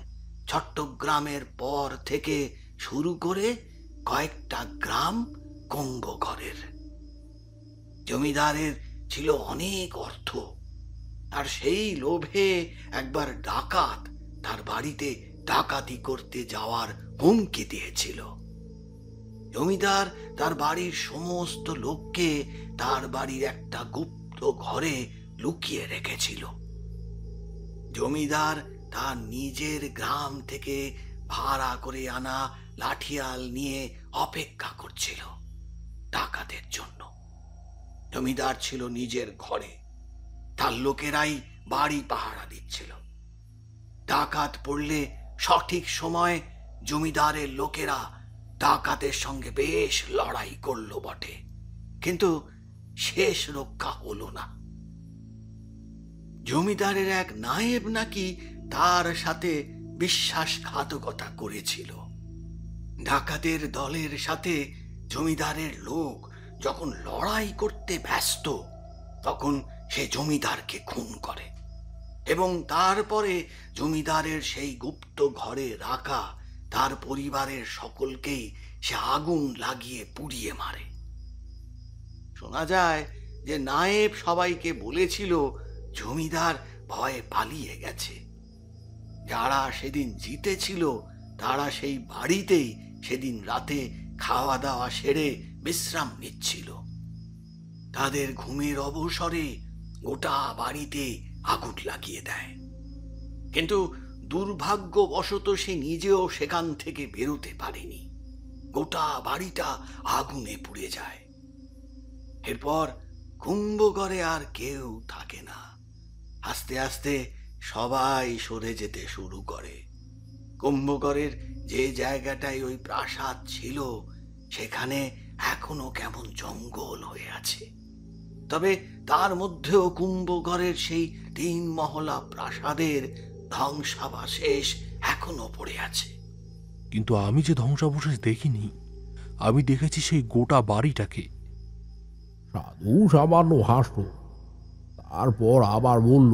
চট্টগ্রামের পর থেকে শুরু করে কয়েকটা গ্রাম কুম্ভগড়ের। জমিদারের ছিল অনেক অর্থ, আর সেই লোভে একবার ডাকাত তার বাড়িতে ডাকাতি করতে যাওয়ার হুমকি দিয়েছিল। জমিদার তার বাড়ির সমস্ত লোককে তার বাড়ির একটা গুপ্ত ঘরে লুকিয়ে রেখেছিল। জমিদার তার নিজের গ্রাম থেকে ভাড়া করে আনা লাঠিয়াল নিয়ে অপেক্ষা করছিল ডাকাতের জন্য। জমিদার ছিল নিজের ঘরে, তার লোকেরাই বাড়ি পাহারা দিচ্ছিল। ডাকাত পড়লে সঠিক সময় জমিদারের লোকেরা ডাকাতের সঙ্গে বেশ লড়াই করলো বটে, কিন্তু শেষ রক্ষা হলো না। জমিদারের এক নায়েব নাকি তার সাথে বিশ্বাসঘাতকতা করেছিল। ডাকাতের দলের সাথে জমিদারের লোক যখন লড়াই করতে ব্যস্ত তখন সে জমিদারকে খুন করে এবং তারপরে জমিদারের সেই গুপ্ত ঘরে রাখা তার পরিবারের সকলকেই সে আগুন লাগিয়ে পুড়িয়ে মারে। শোনা যায় যে নায়েব সবাইকে বলেছিল জমিদার ভয়ে পালিয়ে গেছে। যারা সেদিন জিতেছিল তারা সেই বাড়িতেই সেদিন রাতে খাওয়া দাওয়া সেরে বিশ্রাম নিচ্ছিল। তাদের ঘুমের অবসরে গোটা বাড়িতে আগুন লাগিয়ে দেয়, কিন্তু দুর্ভাগ্যবশত সে নিজেও সেখান থেকে বেরোতে পারেনি। গোটা বাড়িটা আগুনে পুড়ে যায়। এরপর কুম্ভঘরে আর কেউ থাকে না। আস্তে আস্তে সবাই সরে যেতে শুরু করে। কুম্ভঘরের যে জায়গাটায় ওই প্রাসাদ ছিল সেখানে এখনো কেমন জঙ্গল হয়ে আছে, তবে তার মধ্যেও কুম্ভঘরের সেই 3 মহলা প্রাসাদের ধ্বংসাবশেষ এখনো পড়ে আছে। কিন্তু আমি যে ধ্বংসাবশেষ দেখিনি, আমি দেখেছি সেই গোটা বাড়িটাকে। সাধু সামান্য হাসল, তারপর আবার বলল,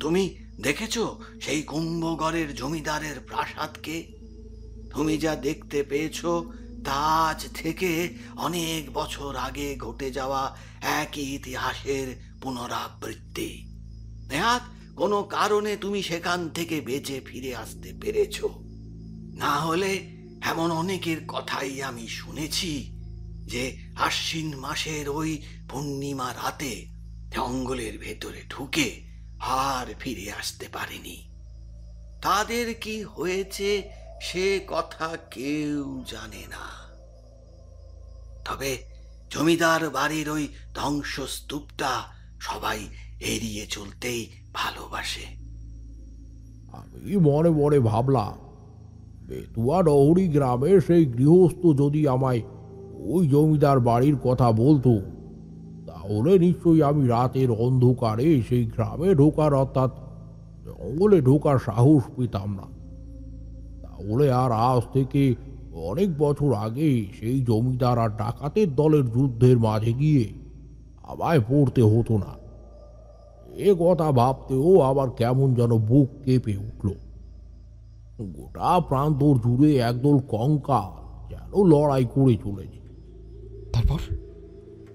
তুমি দেখেছো সেই কুম্ভঘরের জমিদারের প্রাসাদকে? তুমি যা দেখতে পেয়েছো তা আজ থেকে অনেক বছর আগে ঘটে যাওয়া একই ইতিহাসের পুনরাবৃত্তি। নেহাত কোনো কারণে তুমি সেখান থেকে বেঁচে ফিরে আসতে পেরেছো। না হলে এমন অনেকের কথাই আমি শুনেছি যে আশ্বিন মাসের ওই পূর্ণিমা রাতে জঙ্গলের ভেতরে ঢুকে আর ফিরে আসতে পারেনি। তাদের কি হয়েছে সে কথা কেউ জানে না। তবে জমিদার বাড়ির ওই ধ্বংসস্তূপটা সবাই এড়িয়ে চলতেই ভালোবাসে। আমি মনে মনে ভাবলাম, বেতুয়া ডহরি গ্রামের সেই গৃহস্থ যদি আমায় ওই জমিদার বাড়ির কথা বলতো, তাহলে নিশ্চয়ই আমি রাতের অন্ধকারে সেই গ্রামে ঢোকার অর্থাৎ জঙ্গলে ঢোকার সাহস পেতাম না। তাহলে আর আজ থেকে অনেক বছর আগে সেই জমিদার আর ডাকাতের দলের যুদ্ধের মাঝে গিয়ে আমায় পড়তে হতো না। এ কথা ভাবতেও আবার কেমন যেন বুক কেঁপে উঠল। গোটা প্রান্তর জুড়ে একদল কঙ্কাল যেন লড়াই করে চলেছে। তারপর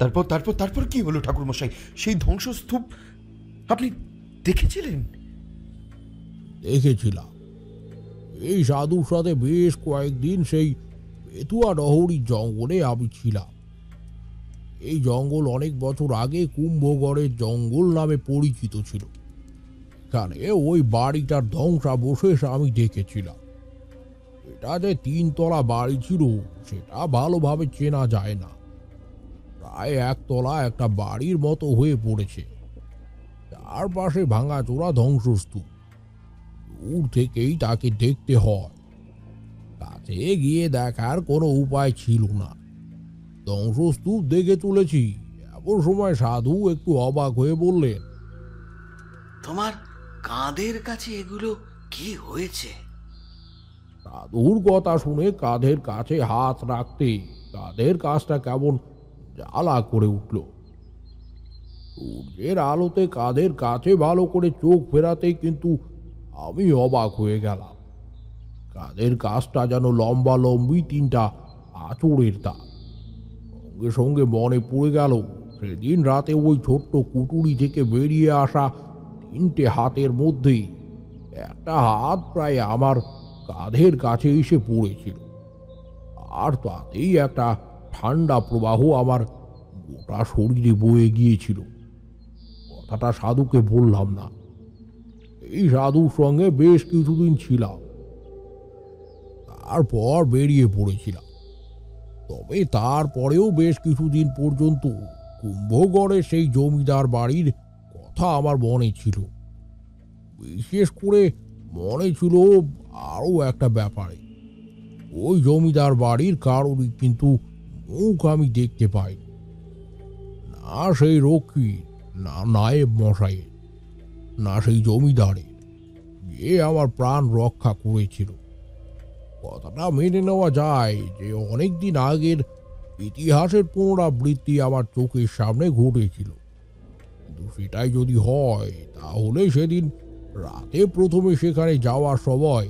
তারপর তারপর তারপর কি হলো ঠাকুরমশাই? সেই ধ্বংসস্তূপ আপনি দেখেছিলেন? দেখেছিলাম। এই সাধুর সাথে বেশ কয়েকদিন সেই বেতুয়া ডহরির জঙ্গলে আমি ছিলাম। এই জঙ্গল অনেক বছর আগে কুম্ভগড়ের জঙ্গল নামে পরিচিত ছিল। এখানে ওই বাড়িটার ধ্বংসাবশেষ আমি দেখেছিলাম। এটা যে 3 তলা বাড়ি ছিল সেটা ভালোভাবে চেনা যায় না। প্রায় 1 তলা একটা বাড়ির মতো হয়ে পড়েছে। চারপাশে ভাঙাচোরা ধ্বংসস্তূপ। দূর থেকেই তাকে দেখতে হয়, কাছে গিয়ে দেখার কোনো উপায় ছিল না। ধ্বংসস্তূপ দেখে চলেছি, এমন সময় সাধু একটু অবাক হয়ে বললেন, তোমার কাঁধের কাছে এগুলো কি হয়েছে? সাধুর কথা শুনে কাঁধের কাছে হাত রাখতে কাঁধের কাছটা কেমন জ্বালা করে উঠল। সূর্যের আলোতে কাঁধের কাছে ভালো করে চোখ ফেরাতেই কিন্তু আমি অবাক হয়ে গেলাম। কাঁধের কাছটা যেন লম্বা লম্বি 3টা আঁচড়ের দাগ। সঙ্গে সঙ্গে মনে পড়ে গেল সেদিন রাতে ওই ছোট্ট কুটুরি থেকে বেরিয়ে আসা 3টে হাতের মধ্যেই একটা হাত প্রায় আমার কাঁধের কাছে এসে পড়েছিল, আর তাতেই একটা ঠান্ডা প্রবাহ আমার গোটা শরীরে বয়ে গিয়েছিল। কথাটা সাধুকে বললাম না। এই সাধুর সঙ্গে বেশ কিছুদিন ছিলাম, তারপর বেরিয়ে পড়েছিলাম। তবে তারপরেও বেশ কিছুদিন পর্যন্ত কুম্ভগড়ের সেই জমিদার বাড়ির কথা আমার মনে ছিল। বিশেষ করে মনে ছিল আরও একটা ব্যাপারে। ওই জমিদার বাড়ির কারোরই কিন্তু মুখ আমি দেখতে পাই না, সেই রক্ষী না নায়েব মশাইয়ের, না সেই জমিদারের যে আমার প্রাণ রক্ষা করেছিল। কথাটা মেনে নেওয়া যায় যে অনেক দিন আগের ইতিহাসের পুনরাবৃত্তি আমার চোখের সামনে ঘটেছিল, কিন্তু সেটাই যদি হয় তাহলে সেদিন রাতে প্রথমে সেখানে যাওয়ার সময়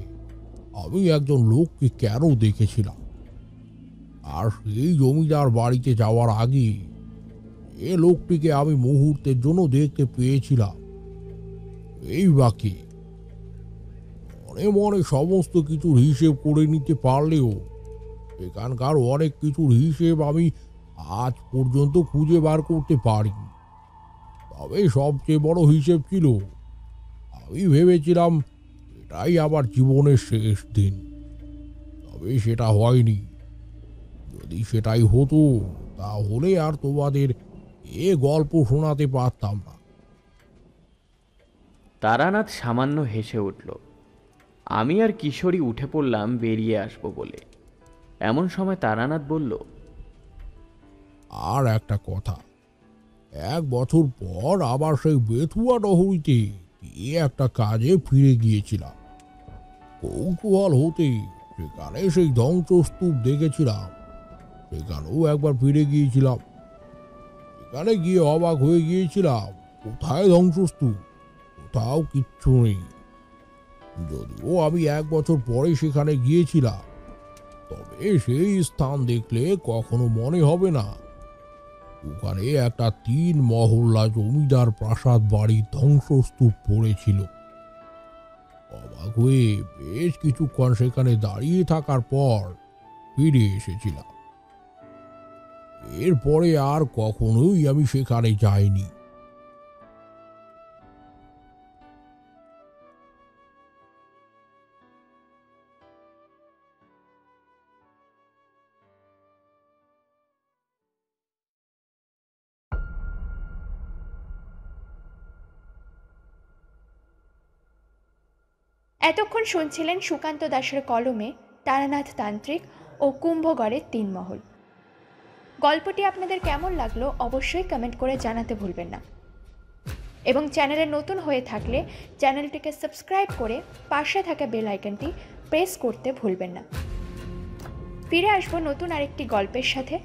আমি একজন লোককে কেন দেখেছিলাম, আর সেই জমিদার বাড়িতে যাওয়ার আগে এ লোকটিকে আমি মুহূর্তের জন্য দেখতে পেয়েছিলাম। এই বাকি মনে মনে সমস্ত কিছুর হিসেব করে নিতে পারলেও এখানকার অনেক কিছুর হিসেব আমি আজ পর্যন্ত খুঁজে বার করতে পারিনি। তবে সবচেয়ে বড় হিসেব ছিল, আমি ভেবেছিলাম এটাই আমার জীবনের শেষ দিন, তবে সেটা হয়নি। যদি সেটাই হতো তাহলে আর তোমাদের এ গল্প শোনাতে পারতাম না। তারানাথ সামান্য হেসে উঠল। আমি আর কিশোরী উঠে পড়লাম বেরিয়ে আসবো বলে। এমন সময় তারানাথ বলল, আর একটা কথা, 1 বছর পর আবার সেই বেথুয়া নহরীতে গিয়ে একটা কাজে ফিরে গিয়েছিলাম। কৌতূহল হতে সেখানে সেই ধ্বংসস্তূপ দেখেছিলাম, সেখানেও একবার ফিরে গিয়েছিলাম। সেখানে গিয়ে অবাক হয়ে গিয়েছিলাম, কোথায় ধ্বংসস্তূপ, কোথাও কিচ্ছু নেই। যদিও আমি 1 বছর পরে সেখানে গিয়েছিলাম, তবে সেই স্থান দেখলে কখনো মনে হবে না ওখানে একটা 3 মহল্লা জমিদার প্রাসাদ বাড়ির ধ্বংসস্তূপ পড়েছিল। অবাক হয়ে বেশ কিছুক্ষণ সেখানে দাঁড়িয়ে থাকার পর ফিরে এসেছিলাম। এরপরে আর কখনোই আমি সেখানে যাইনি। এতক্ষণ শুনছিলেন সুকান্ত দাশের কলমে তারানাথ তান্ত্রিক ও কুম্ভগড়ের 3 মহল। গল্পটি আপনাদের কেমন লাগলো অবশ্যই কমেন্ট করে জানাতে ভুলবেন না, এবং চ্যানেলে নতুন হয়ে থাকলে চ্যানেলটিকে সাবস্ক্রাইব করে পাশে থাকা বেল আইকনটি প্রেস করতে ভুলবেন না। ফিরে আসবো নতুন আরেকটি গল্পের সাথে।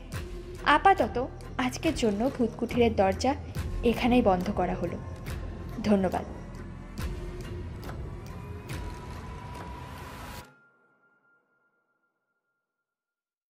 আপাতত আজকের জন্য ভূতকুঠিরের দরজা এখানেই বন্ধ করা হলো। ধন্যবাদ।